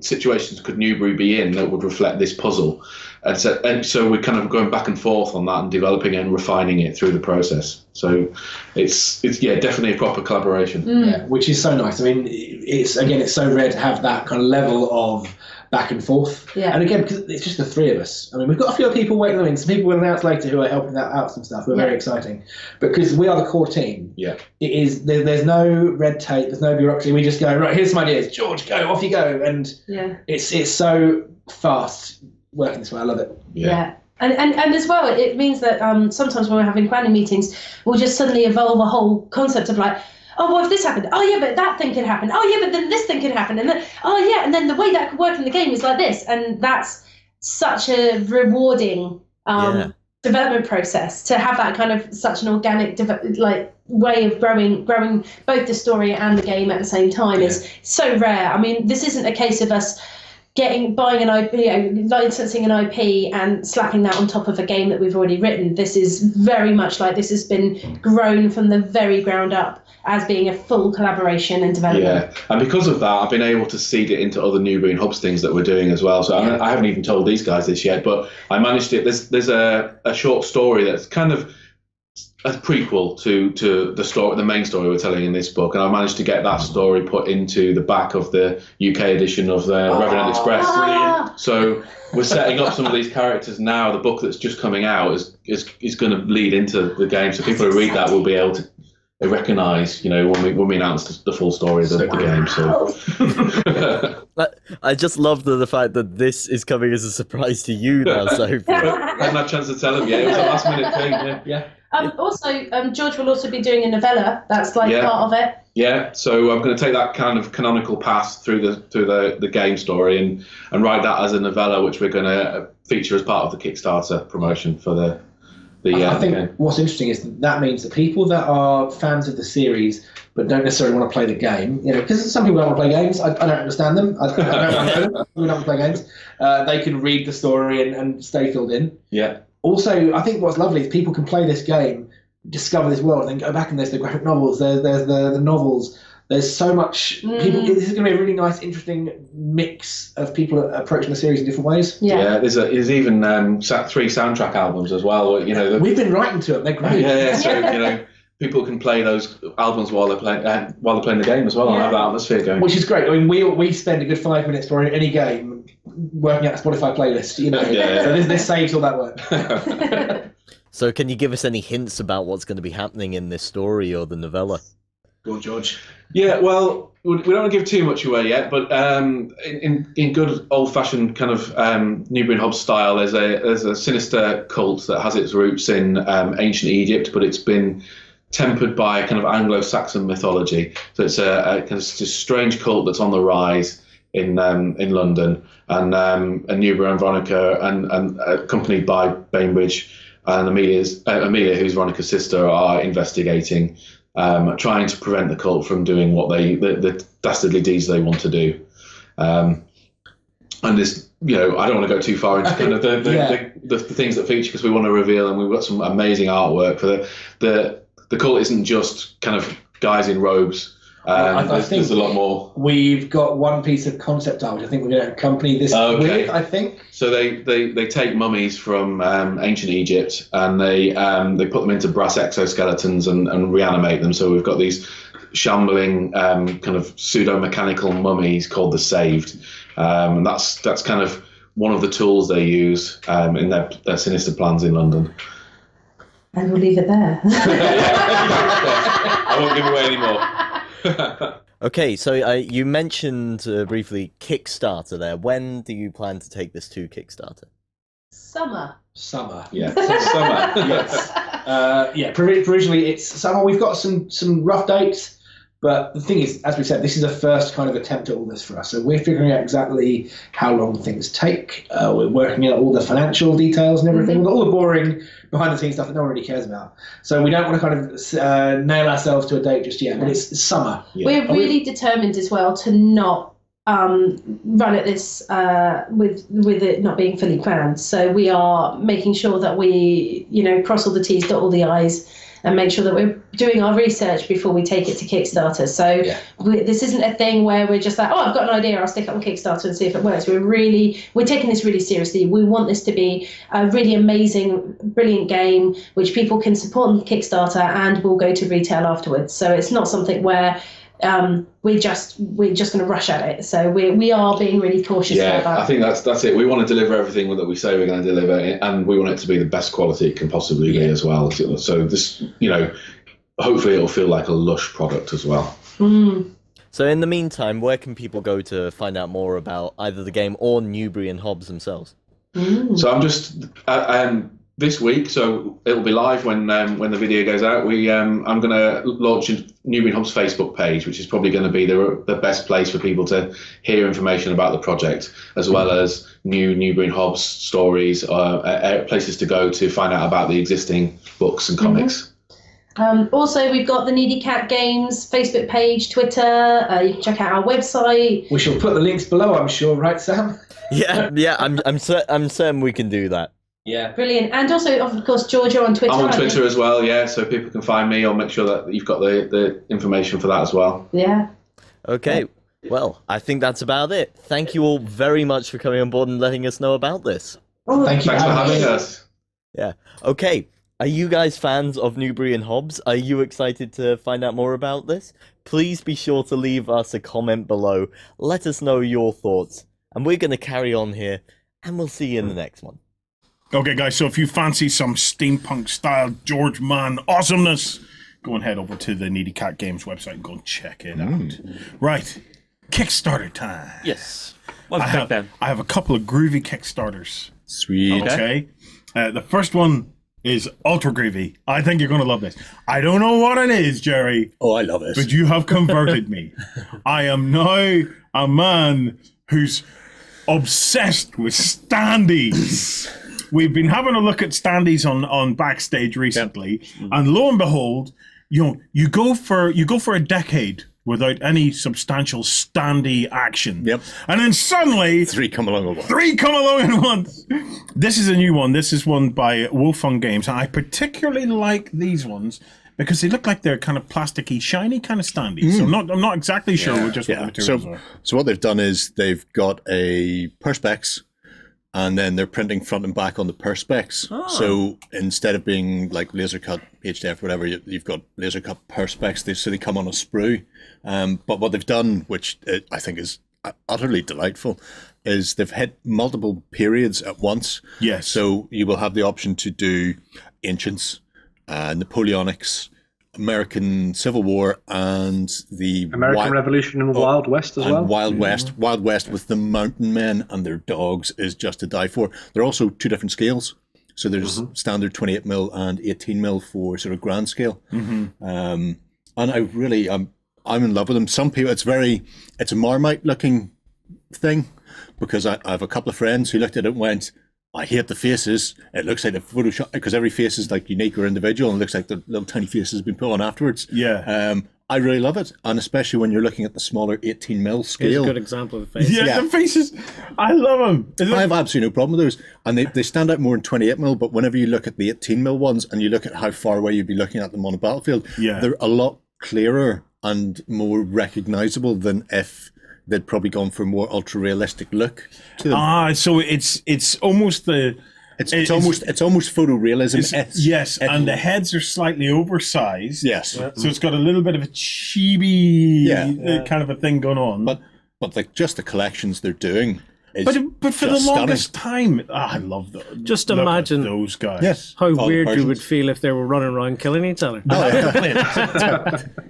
situations could Newbury be in that would reflect this puzzle? And so we're kind of going back and forth on that and developing it and refining it through the process. So it's definitely a proper collaboration. Yeah, which is so nice. I mean, it's so rare to have that kind of level of back and forth. Yeah. And again, because it's just the three of us. I mean, we've got a few other people waiting in the wings. Some people will announce later who are helping out some stuff. We're very exciting. Because we are the core team. Yeah. It is. There's no red tape. There's no bureaucracy. We just go, right, here's some ideas. George, go, off you go. And it's so fast working this way. I love it. Yeah. And as well, it means that sometimes when we're having planning meetings, we'll just suddenly evolve a whole concept of like, oh, well, if this happened, oh yeah, but that thing could happen. Oh yeah, but then this thing could happen, and then and then the way that could work in the game is like this, and that's such a rewarding development process to have that kind of such an organic way of growing both the story and the game at the same time is so rare. I mean, this isn't a case of us buying an IP, licensing an IP and slapping that on top of a game that we've already written. This is very much like this has been grown from the very ground up as being a full collaboration and development. Yeah, and because of that, I've been able to seed it into other Newbury Hobbes things that we're doing as well. So I haven't even told these guys this yet, but I managed it. There's a short story that's kind of a prequel to the main story we're telling in this book, and I managed to get that story put into the back of the UK edition of the Revenant Express. Brilliant. So we're setting up some of these characters now. The book that's just coming out is going to lead into the game, so people who read that will be able to recognise, when we announce the full story of the game. So I just love the fact that this is coming as a surprise to you now, Sophie. I haven't had a chance to tell him yet. It was a last minute thing. Yeah. Also, George will also be doing a novella. That's part of it. Yeah, so I'm going to take that kind of canonical path through the game story and write that as a novella, which we're going to feature as part of the Kickstarter promotion for I think game. what's interesting is that means that people that are fans of the series but don't necessarily want to play the game, because some people don't want to play games. I don't understand them. I don't know them. We don't want to play games. They can read the story and stay filled in. Yeah. Also, I think what's lovely is people can play this game, discover this world, and then go back and there's the graphic novels, there's the novels. There's so much people. This is going to be a really nice, interesting mix of people approaching the series in different ways. Yeah. There's even 3 soundtrack albums as well. We've been writing to them. They're great. Yeah. So people can play those albums while they're playing the game as well, and have that atmosphere going. Which is great. I mean, we spend a good 5 minutes for any game working out a Spotify playlist. So this saves all that work. So, can you give us any hints about what's going to be happening in this story or the novella? Go on, George. Yeah, well, we don't want to give too much away yet, but in good old-fashioned kind of Newbury Hobbes style, there's a sinister cult that has its roots in ancient Egypt, but it's been tempered by a kind of Anglo-Saxon mythology. So it's a kind of strange cult that's on the rise in London, and Newbury and Veronica, and accompanied by Bainbridge and Amelia, who's Veronica's sister, are investigating. Trying to prevent the cult from doing what the dastardly deeds they want to do, and this, I don't want to go too far into kind of the things that feature, because we want to reveal, and we've got some amazing artwork for the cult. Isn't just kind of guys in robes. I think there's a lot more. We've got one piece of concept art, which I think we're going to accompany this with, I think. So they take mummies from ancient Egypt, and they put them into brass exoskeletons and reanimate them. So we've got these shambling kind of pseudo-mechanical mummies called the Saved. And that's kind of one of the tools they use in their sinister plans in London. And we'll leave it there. I won't give away any more. Okay, so you mentioned briefly Kickstarter there. When do you plan to take this to Kickstarter? Summer. Yeah, summer. Yes. Provisionally it's summer. We've got some rough dates, but the thing is, as we said, this is a first kind of attempt at all this for us. So we're figuring out exactly how long things take. We're working out all the financial details and everything. We've got all the boring behind-the-scenes stuff that no one really cares about. So we don't want to kind of nail ourselves to a date just yet, but it's summer. Yeah. We're really determined as well to not run at this with it not being fully planned. So we are making sure that we, cross all the T's, dot all the I's, and make sure that we're doing our research before we take it to Kickstarter. So this isn't a thing where we're just like, I've got an idea, I'll stick it on Kickstarter and see if it works. We're taking this really seriously. We want this to be a really amazing, brilliant game which people can support on Kickstarter and will go to retail afterwards. So it's not something where we're just going to rush at it. So we are being really cautious about that. I think that's it. We want to deliver everything that we say we're going to deliver, and we want it to be the best quality it can possibly be as well. So this, hopefully it'll feel like a lush product as well. So in the meantime, where can people go to find out more about either the game or Newbury and Hobbes themselves? So I'm just this week, so it'll be live when the video goes out. I'm going to launch a Newbury Hobbes Facebook page, which is probably going to be the best place for people to hear information about the project, as well as new Newbury Hobbes stories, places to go to find out about the existing books and comics. Also, we've got the Needy Cat Games Facebook page, Twitter. You can check out our website. We shall put the links below, I'm sure, right, Sam? Yeah. I'm certain we can do that. Yeah, brilliant. And also, of course, George, you're on Twitter. I'm on Twitter as well, so people can find me. I'll make sure that you've got the information for that as well. Yeah. Okay, well, I think that's about it. Thank you all very much for coming on board and letting us know about this. Thanks for having us. Yeah. Okay, are you guys fans of Newbury and Hobbes? Are you excited to find out more about this? Please be sure to leave us a comment below. Let us know your thoughts. And we're going to carry on here, and we'll see you in the next one. Okay, guys, so if you fancy some steampunk-style George Mann awesomeness, go and head over to the Needy Cat Games website and go and check it out. Right, Kickstarter time. Yes. I have a couple of groovy Kickstarters. Sweet. Okay. The first one is ultra groovy. I think you're going to love this. I don't know what it is, Jerry. Oh, I love it. But you have converted me. I am now a man who's obsessed with standees. we've been having a look at standees on Backstage recently, and lo and behold, you go for a decade without any substantial standee action. Yep. And then suddenly Three come along at once. Three come along at once. This is a new one. This is one by Wolfung Games. And I particularly like these ones because they look like they're kind of plasticky, shiny kind of standees. So I'm not exactly sure just what the materials are. So what they've done is they've got a perspex, and then they're printing front and back on the perspex. So instead of being like laser cut HDF, whatever, you've got laser cut perspex. So they come on a sprue. But what they've done, which I think is utterly delightful, is they've hit multiple periods at once. Yes. So you will have the option to do ancients, Napoleonics, American Civil War, and the American Revolution and Wild West as well. Wild West. Wild West with the mountain men and their dogs is just to die for. There are also two different scales. So there's standard 28mm and 18mm for sort of grand scale. And I really, I'm in love with them. Some people, it's a Marmite looking thing, because I have a couple of friends who looked at it and went, I hate the faces. It looks like the Photoshop, because every face is like unique or individual, and it looks like the little tiny faces have been put on afterwards. Yeah. I really love it, and especially when you're looking at the smaller 18mm scale. Here's a good example of the face. Yeah, the faces. I love them. I have absolutely no problem with those, and they stand out more in 28mm. But whenever you look at the 18mm ones and you look at how far away you'd be looking at them on a battlefield, they're a lot clearer and more recognizable than if they'd probably gone for a more ultra realistic look to them. So it's almost the. It's almost photorealism. Yes, and the heads are slightly oversized. Yes, so it's got a little bit of a chibi kind of a thing going on. But like just the collections they're doing. But for the longest time, I love them. Just imagine those guys. How weird you would feel if they were running around killing each other.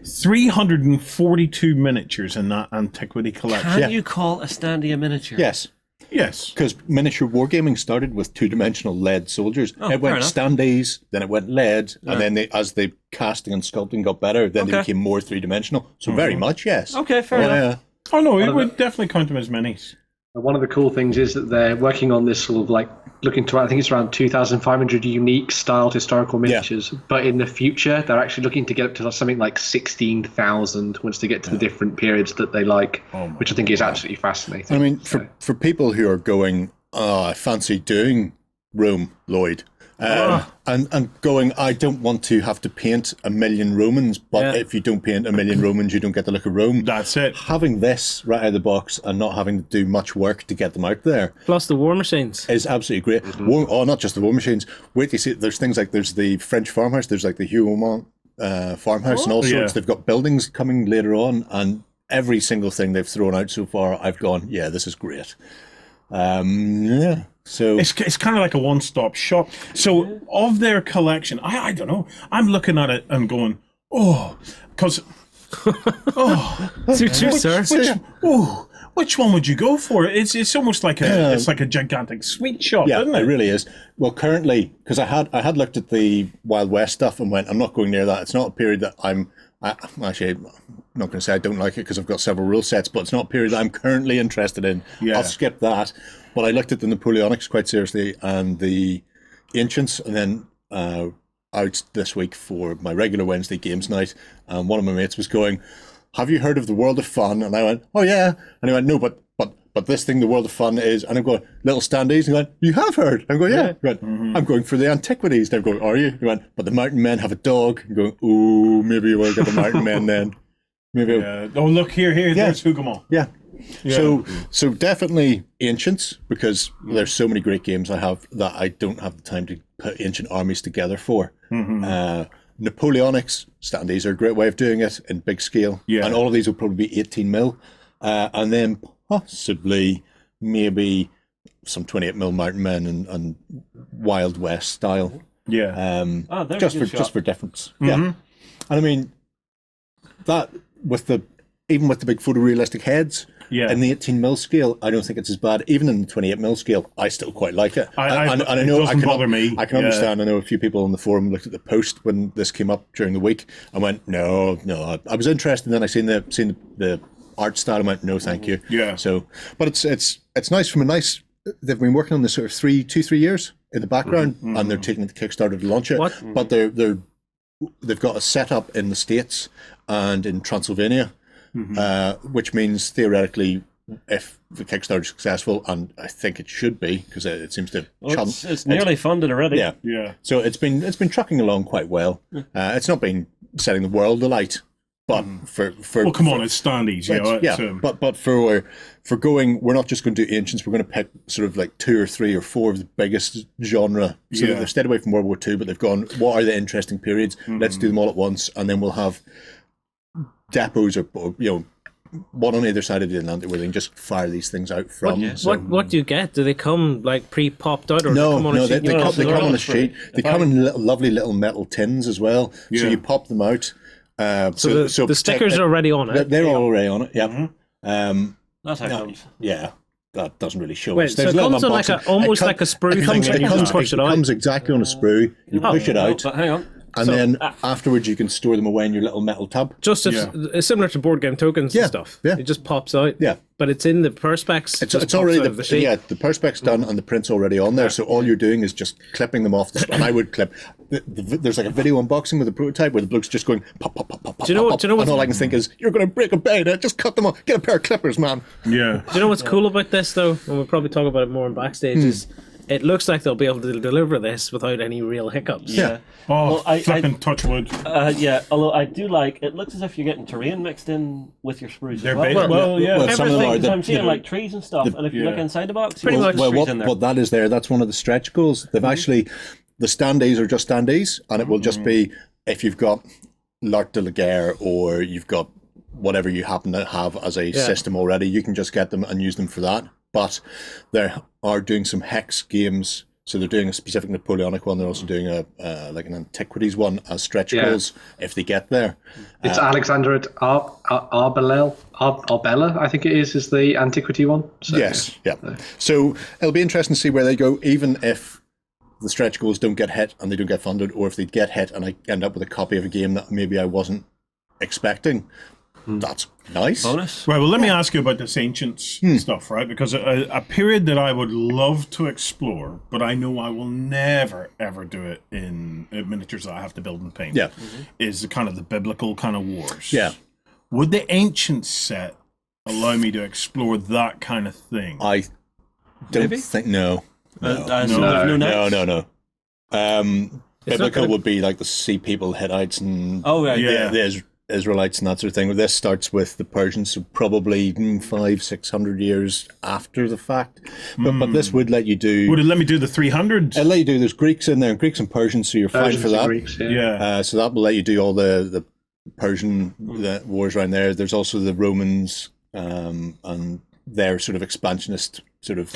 342 miniatures in that antiquity collection. Can you call a standee a miniature? Yes. Yes. Because miniature wargaming started with two-dimensional lead soldiers. It went standees, then it went lead, and then as the casting and sculpting got better, then they became more three-dimensional. So very much, yes. Okay, fair enough. Oh no, it would definitely count them as minis. One of the cool things is that they're working on this sort of like looking to, I think it's around 2,500 unique styled historical miniatures. But in the future, they're actually looking to get up to something like 16,000 once they get to the different periods that they like, which I think is absolutely fascinating. I mean, for people who are going, I fancy doing Rome, Lloyd, and going, I don't want to have to paint 1,000,000 Romans, but if you don't paint 1,000,000 Romans, you don't get the look of Rome. That's it. Having this right out of the box and not having to do much work to get them out there. Plus the war machines. Is absolutely great. Not just the war machines. Wait till you see, there's things like, there's the French farmhouse, there's like the Huomont farmhouse and all sorts. They've got buildings coming later on, and every single thing they've thrown out so far, I've gone, yeah, this is great. So it's kind of like a one-stop shop. So of their collection, I don't know. I'm looking at it and going, because which one would you go for? It's almost like it's like a gigantic sweet shop, isn't it? It really is. Well, currently, because I had looked at the Wild West stuff and went, I'm not going near that. It's not a period that I'm not going to say I don't like it because I've got several rule sets, but it's not a period that I'm currently interested in. I'll skip that. But I looked at the Napoleonics quite seriously and the Ancients, and then out this week for my regular Wednesday games night, and one of my mates was going, have you heard of the World of Fun? And I went, oh yeah. And he went, no, but this thing, the World of Fun is, and I'm going, little standees. And he went, you have heard? I'm going, yeah. He went, I'm going for the antiquities. And I'm going, are you? He went, but the mountain men have a dog. I'm going, ooh, maybe you will get the mountain men then. Maybe. Oh, look here, there's Hougoumont. Yeah. So definitely Ancients, because there's so many great games I have that I don't have the time to put ancient armies together for. Napoleonics standees are a great way of doing it in big scale, and all of these will probably be 18mm, and then possibly maybe some 28mm mountain men and Wild West style. Just for difference. And I mean that even with the big photorealistic heads. In the 18mm scale, I don't think it's as bad. Even in the 28mm scale, I still quite like it. I know it doesn't bother me. I can understand. I know a few people on the forum looked at the post when this came up during the week and went, no. I was interested, and then I seen the art style and went, no, thank you. Yeah. So, but it's nice from a nice. They've been working on this sort of 3 years. in the background, and they're taking it to Kickstarter to launch it. What? But they've got a setup in the States and in Transylvania, which means theoretically, if the Kickstarter is successful, and I think it should be because it seems to it's nearly funded already. Yeah. So it's been trucking along quite well. It's not been setting the world alight, but for well, come on, it's standees, but for going, we're not just going to do ancients. We're going to pick sort of like 2 or 3 or 4 of the biggest genre. So they've stayed away from World War II, but they've gone, what are the interesting periods? Let's do them all at once, and then we'll have depots or one on either side of the Atlantic where they can just fire these things out from. What do you get? Do they come like pre-popped out, or no? they come on a sheet? They come on a sheet. They come in lovely little metal tins as well. So you pop them out. So the stickers are already on it. They're already on it. Yeah. That's how it comes. Yeah. That doesn't really show Wait, us. so it comes on like almost like a sprue thing, and you just push it out? It comes exactly on a sprue. You push it out. But hang on. And then afterwards, you can store them away in your little metal tub. Just similar to board game tokens and stuff. Yeah. It just pops out. Yeah. But it's in the perspex. It's already the perspex done and the print's already on there. So all you're doing is just clipping them off. And I would clip. There's like a video unboxing with a prototype where the bloke's just going pop, pop, pop, pop, pop. Do you know and all I can think is, you're going to break a bayonet. Just cut them off. Get a pair of clippers, man. Yeah. Do you know what's cool about this though? And we'll probably talk about it more in backstage. Is it looks like they'll be able to deliver this without any real hiccups. Yeah. Oh, fucking touch wood. Although I do like, it looks as if you're getting terrain mixed in with your sprues They're as well. some of them are. I'm seeing like trees and stuff, and if you look inside the box, pretty much trees in there. What that is there, that's one of the stretch goals. They've actually, the standees are just standees, and it will just be, if you've got L'Art de la Guerre or you've got whatever you happen to have as a system already, you can just get them and use them for that. But they are doing some hex games. So they're doing a specific Napoleonic one. They're also doing a like an antiquities one as stretch goals if they get there. It's Alexander at Arbella, I think it is the antiquity one. So, yes, yeah. So it'll be interesting to see where they go, even if the stretch goals don't get hit and they don't get funded, or if they get hit and I end up with a copy of a game that maybe I wasn't expecting. That's nice. Bonus. Right, well, let me ask you about this ancients stuff, right? Because a period that I would love to explore, but I know I will never, ever do it in miniatures that I have to build and paint, is the kind of the biblical kind of wars. Yeah. Would the ancient set allow me to explore that kind of thing? I don't think, no. No. Biblical would be like the Sea People, Hittites, and the Israelites and that sort of thing. This starts with the Persians, so probably 500-600 years after the fact. But this would let you do. Would it let me do the 300s? It'll let you do. There's Greeks in there, Greeks and Persians, so you're fine for that. Greeks, so that will let you do all the Persian wars around there. There's also the Romans and their sort of expansionist sort of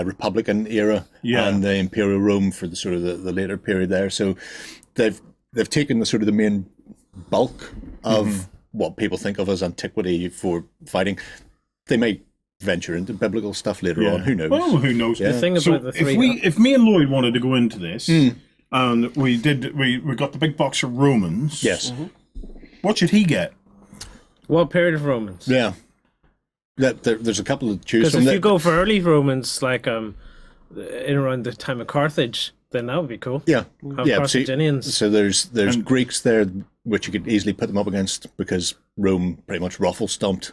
Republican era, and the Imperial Rome for the sort of the later period there. So they've taken the sort of the main bulk of what people think of as antiquity for fighting. They may venture into biblical stuff later on. Who knows? Well, who knows? The thing about the three. If me and Lloyd wanted to go into this, and we got the big box of Romans. Yes. What should he get? What period of Romans? Yeah. There's a couple of choose from. Because if you go for early Romans, like in around the time of Carthage, then that would be cool. Yeah, Carthaginians. So there's Greeks there, which you could easily put them up against because Rome pretty much ruffle stomped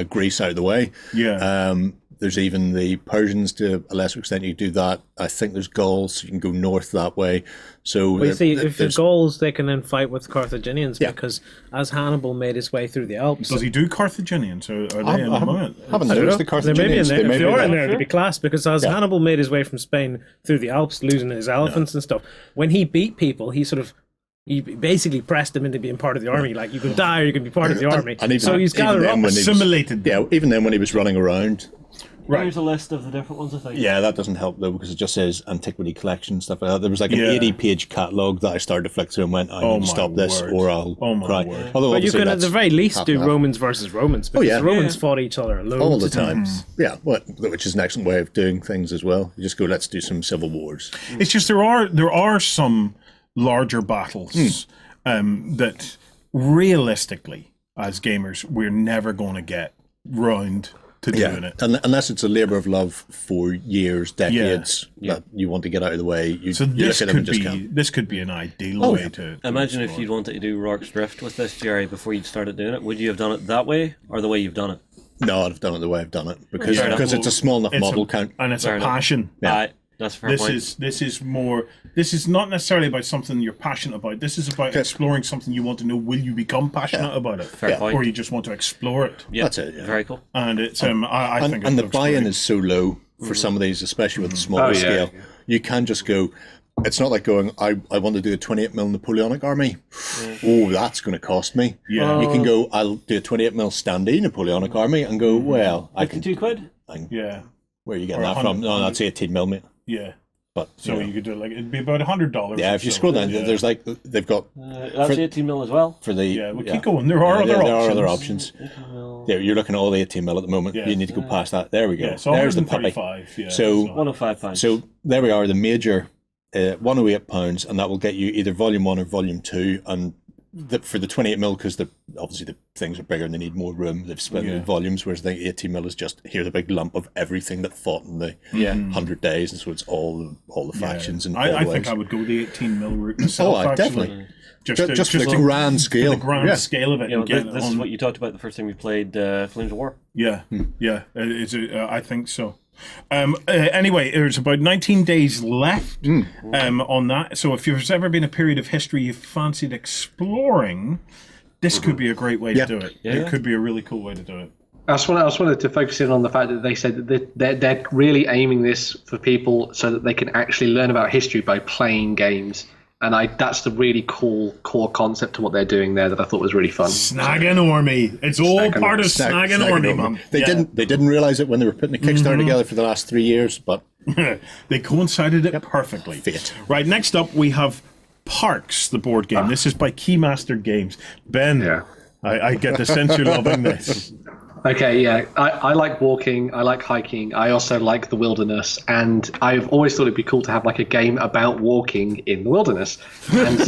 Greece out of the way. Yeah. There's even the Persians to a lesser extent. You do that. I think there's Gauls. So you can go north that way. So you see, if the Gauls, they can then fight with Carthaginians because as Hannibal made his way through the Alps. Does he do Carthaginians? Or are they in the moment? Haven't noticed the Carthaginians. They may be in there to be classed because as Hannibal made his way from Spain through the Alps, losing his elephants and stuff, when he beat people, he basically pressed them into being part of the army. Like, you can die or you can be part of the army. So he's gathered up, assimilated. Even then when he was running around. Right. Here's a list of the different ones, I think. Yeah, that doesn't help though because it just says antiquity collection stuff like that. There was like an 80-page catalogue that I started to flick through and went, I need to stop this or I'll cry. But you can at the very least do Romans versus Romans because the Romans fought each other all the time. Yeah, which is an excellent way of doing things as well. You just go, let's do some civil wars. It's just there are some larger battles that realistically, as gamers, we're never going to get round to doing it. Unless it's a labour of love for years, decades, that you want to get out of the way. You This look at them and just can't. could be an ideal way to Imagine if you'd wanted to do Rourke's Drift with this, Jerry, before you'd started doing it. Would you have done it that way or the way you've done it? No, I'd have done it the way I've done it because it's a small enough model count. And it's Fair a enough. passion. Yeah. That's a fair point. This is not necessarily about something you're passionate about. This is about exploring something you want to know. Will you become passionate about it? Fair point. Or you just want to explore it? Yeah, That's it. Yeah. very cool. And it's I think and it the looks buy-in great. is so low for some of these, especially with the smaller scale. You can just go. It's not like going. I want to do a 28mm Napoleonic army. Oh, that's going to cost me. Yeah. You can go. I'll do a 28mm standee Napoleonic army and go. Well, I can. £52. Yeah. Where are you getting Or that from? No, that's 18mm. Yeah. But So you could do it'd be about $100. yeah, if you scroll down, there's like they've got That's 18mm as well. for the. Yeah, we keep going. There are other there options. are other options. Yeah, you're looking at all the 18mm at the moment. Yeah. You need to go past that. There we go. Yeah, so There's the puppy. £135. Yeah. So £105. So there we are, the major £108, and that will get you either volume 1 or volume 2. And for the 28mm, because obviously the things are bigger and they need more room, they've split it in volumes, whereas the 18mm is just here's a big lump of everything that fought in the 100 days, and so it's all the factions and all I the think ways. I would go the 18mm route myself. Oh, actually. definitely. Just for the grand scale. For the grand scale of it. You know, and get this is what you talked about the first time we played Flames of War. Yeah, I think so. Anyway, there's about 19 days left on that. So if there's ever been a period of history you fancied exploring, this could be a great way to do it. It could be a really cool way to do it. I just wanted to focus in on the fact that they said that they're really aiming this for people so that they can actually learn about history by playing games. And that's the really cool core concept to what they're doing there that I thought was really fun. Snagging Ormy. It's all part of Snagging Ormy, man. They didn't realize it when they were putting the Kickstarter together for the last 3 years, but they coincided it perfectly. Fate. Right, next up we have Parks, the board game. This is by Keymaster Games. Ben, I get the sense you're loving this. Okay, yeah. I like walking, I like hiking, I also like the wilderness, and I've always thought it'd be cool to have like a game about walking in the wilderness. And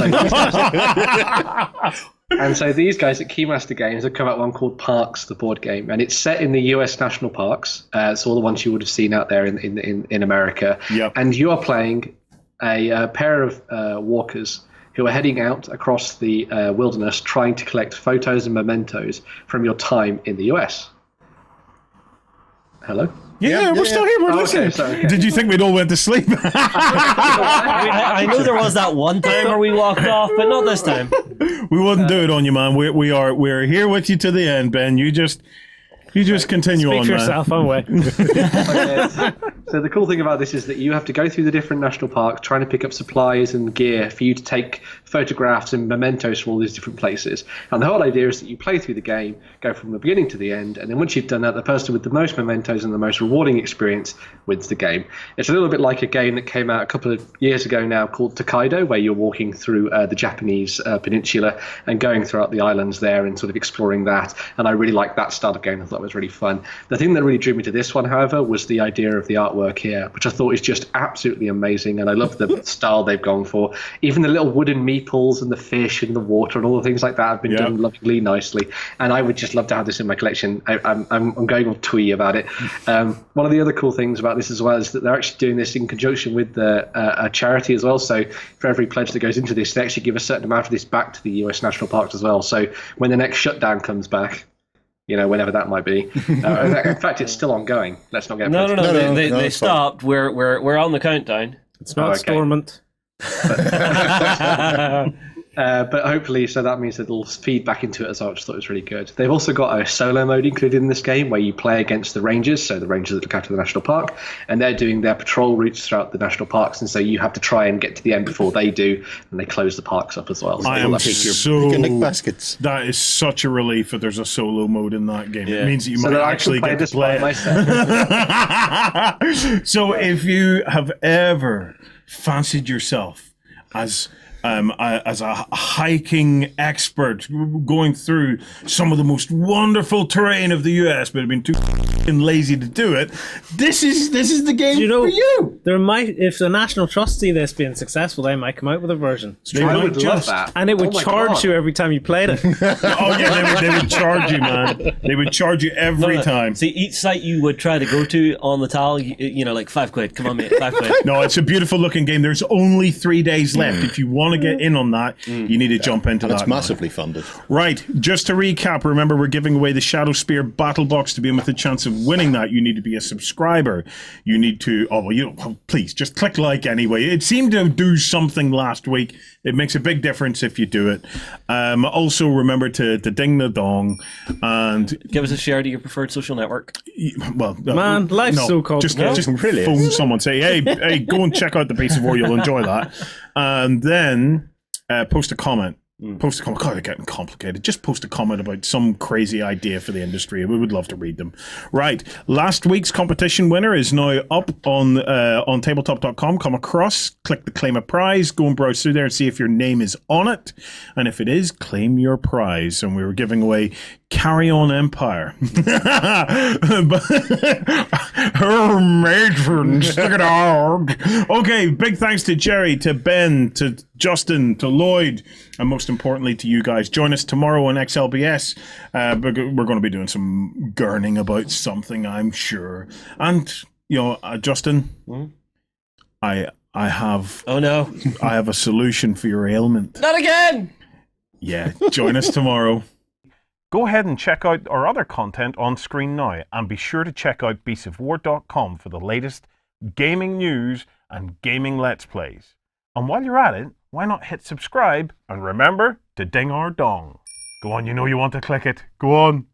so these guys at Keymaster Games have come out with one called Parks, the board game, and it's set in the US national parks, so all the ones you would have seen out there in America. Yep. And you are playing a pair of walkers who are heading out across the wilderness trying to collect photos and mementos from your time in the US. Hello? Yeah, we're still here. We're listening. Okay. Did you think we'd all went to sleep? I know there was that one time where we walked off, but not this time. We wouldn't do it on you, man. We're here with you to the end, Ben. You just continue Speak on, for man. yourself, I'm away. So the cool thing about this is that you have to go through the different national parks trying to pick up supplies and gear for you to take photographs and mementos from all these different places. And the whole idea is that you play through the game, go from the beginning to the end, and then once you've done that, the person with the most mementos and the most rewarding experience wins the game. It's a little bit like a game that came out a couple of years ago now called Tokaido, where you're walking through the Japanese peninsula and going throughout the islands there and sort of exploring that. And I really liked that style of game. I thought it was really fun. The thing that really drew me to this one, however, was the idea of the artwork here, which I thought is just absolutely amazing. And I love the style they've gone for. Even the little wooden meeples and the fish in the water and all the things like that have been done lovingly nicely. And I would just love to have this in my collection. I'm going all twee about it. One of the other cool things about this as well is that they're actually doing this in conjunction with a charity as well. So for every pledge that goes into this, they actually give a certain amount of this back to the US national parks as well. So when the next shutdown comes back, you know, whenever that might be. In fact, it's still ongoing. Let's not get No. They stopped. We're on the countdown. It's not dormant. But hopefully, so that means that it'll feed back into it as well, which I thought was really good. They've also got a solo mode included in this game where you play against the rangers, so the rangers that look after the national park, and they're doing their patrol routes throughout the national parks, and so you have to try and get to the end before they do, and they close the parks up as well. So I am so picnic baskets. That is such a relief that there's a solo mode in that game. Yeah. It means that you So might that I actually can play get to this play by it. So if you have ever fancied yourself as as a hiking expert, going through some of the most wonderful terrain of the US, but have been too lazy to do it. This is the game for you. There might, if the National Trust see this being successful, they might come out with a version. I would love that. And it would charge you every time you played it. Oh yeah, they would charge you, man. They would charge you every time. See, each site you would try to go to on the tile, like £5. Come on, mate, £5. No, it's a beautiful looking game. There's only 3 days left. If you want to get in on that, you need to jump into that. It's massively funded. Right. Just to recap, remember we're giving away the Shadowspear Battle Box. To be in with a chance of winning that, you need to be a subscriber. You need to, please, just click like anyway. It seemed to do something last week. It makes a big difference if you do it. Also, remember to ding the dong and give us a share to your preferred social network. Well, man, life's so complicated. Just phone someone, say, hey, go and check out the piece of war. You'll enjoy that, and then post a comment. Post a comment. God, they're getting complicated. Just post a comment about some crazy idea for the industry. We would love to read them. Right. Last week's competition winner is now up on tabletop.com. Come across, click the claim a prize, go and browse through there and see if your name is on it. And if it is, claim your prize. And we were giving away Carry On Empire. Her matron, stick it out. Okay, big thanks to Jerry, to Ben, to Justin, to Lloyd, and most importantly to you guys. Join us tomorrow on XLBS. We're going to be doing some gurning about something, I'm sure. And Justin, I have. Oh no! I have a solution for your ailment. Not again! Yeah, join us tomorrow. Go ahead and check out our other content on screen now, and be sure to check out beastsofwar.com for the latest gaming news and gaming let's plays. And while you're at it, why not hit subscribe and remember to ding our dong. Go on, you know you want to click it. Go on.